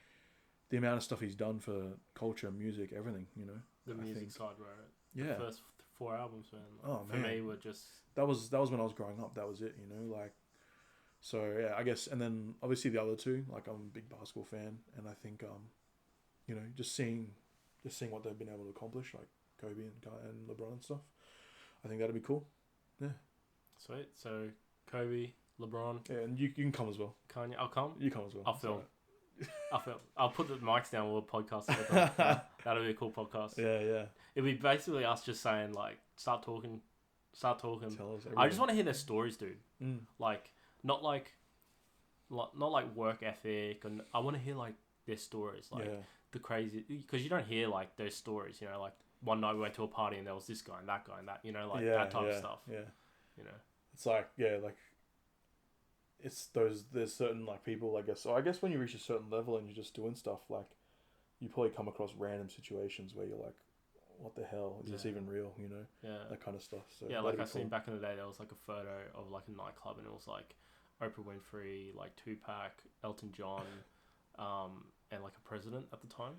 the amount of stuff he's done for culture, music, everything, you know, the music side, right? Yeah, the first 4 albums, man. Oh for man, me were just that was when I was growing up. That was it, you know, like. So yeah, I guess, and then obviously the other 2, like I'm a big basketball fan, and I think you know, just seeing what they've been able to accomplish, like Kobe and LeBron and stuff, I think that'd be cool. Yeah. Sweet. So Kobe, LeBron. Yeah, and you can come as well. Kanye, I'll come. You come as well. I'll film. I'll put the mics down. We'll podcast together. That'll be a cool podcast. Yeah. It'll be basically us just saying like, start talking. Tell us everything. I just want to hear their stories, dude. Like not like work ethic, and I want to hear like their stories, like the crazy, because you don't hear like those stories. You know, like one night we went to a party and there was this guy and that guy and that. You know, like that type of stuff. Yeah. You know, It's like it's there's certain like people, I guess. So I guess when you reach a certain level and you're just doing stuff, like you probably come across random situations where you're like, what the hell is this even real? You know, that kind of stuff. So yeah, like I seen back in the day, there was like a photo of like a nightclub and it was like Oprah Winfrey, like Tupac, Elton John, and like a president at the time.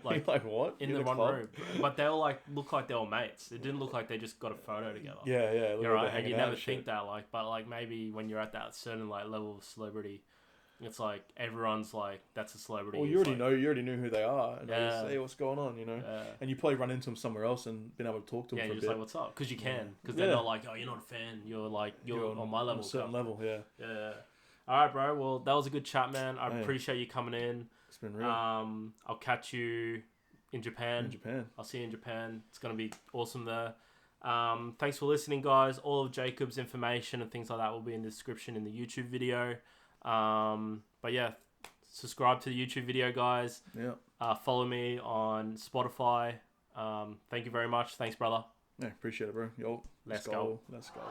Like what? In the one room, but they all like look like they were mates. It didn't look like they just got a photo together. Yeah. You're right, and you never think that, like, but like maybe when you're at that certain like level of celebrity, it's like everyone's like that's a celebrity. Well, you already knew who they are, and they just say what's going on, you know. Yeah. And you probably run into them somewhere else and been able to talk to them. Yeah, for you're a just bit. like, what's up? Because you can, because they're not like, oh, you're not a fan. You're like you're on my level, on a certain level. Yeah. Yeah. All right, bro. Well, that was a good chat, man. I appreciate you coming in. It's been real. I'll catch you in Japan. I'll see you in Japan. It's gonna be awesome there. Thanks for listening, guys. All of Jacob's information and things like that will be in the description in the YouTube video. But yeah, subscribe to the YouTube video, guys. Yeah. Follow me on Spotify. Thank you very much. Thanks, brother. Yeah, appreciate it, bro. Yo, let's go. Let's go.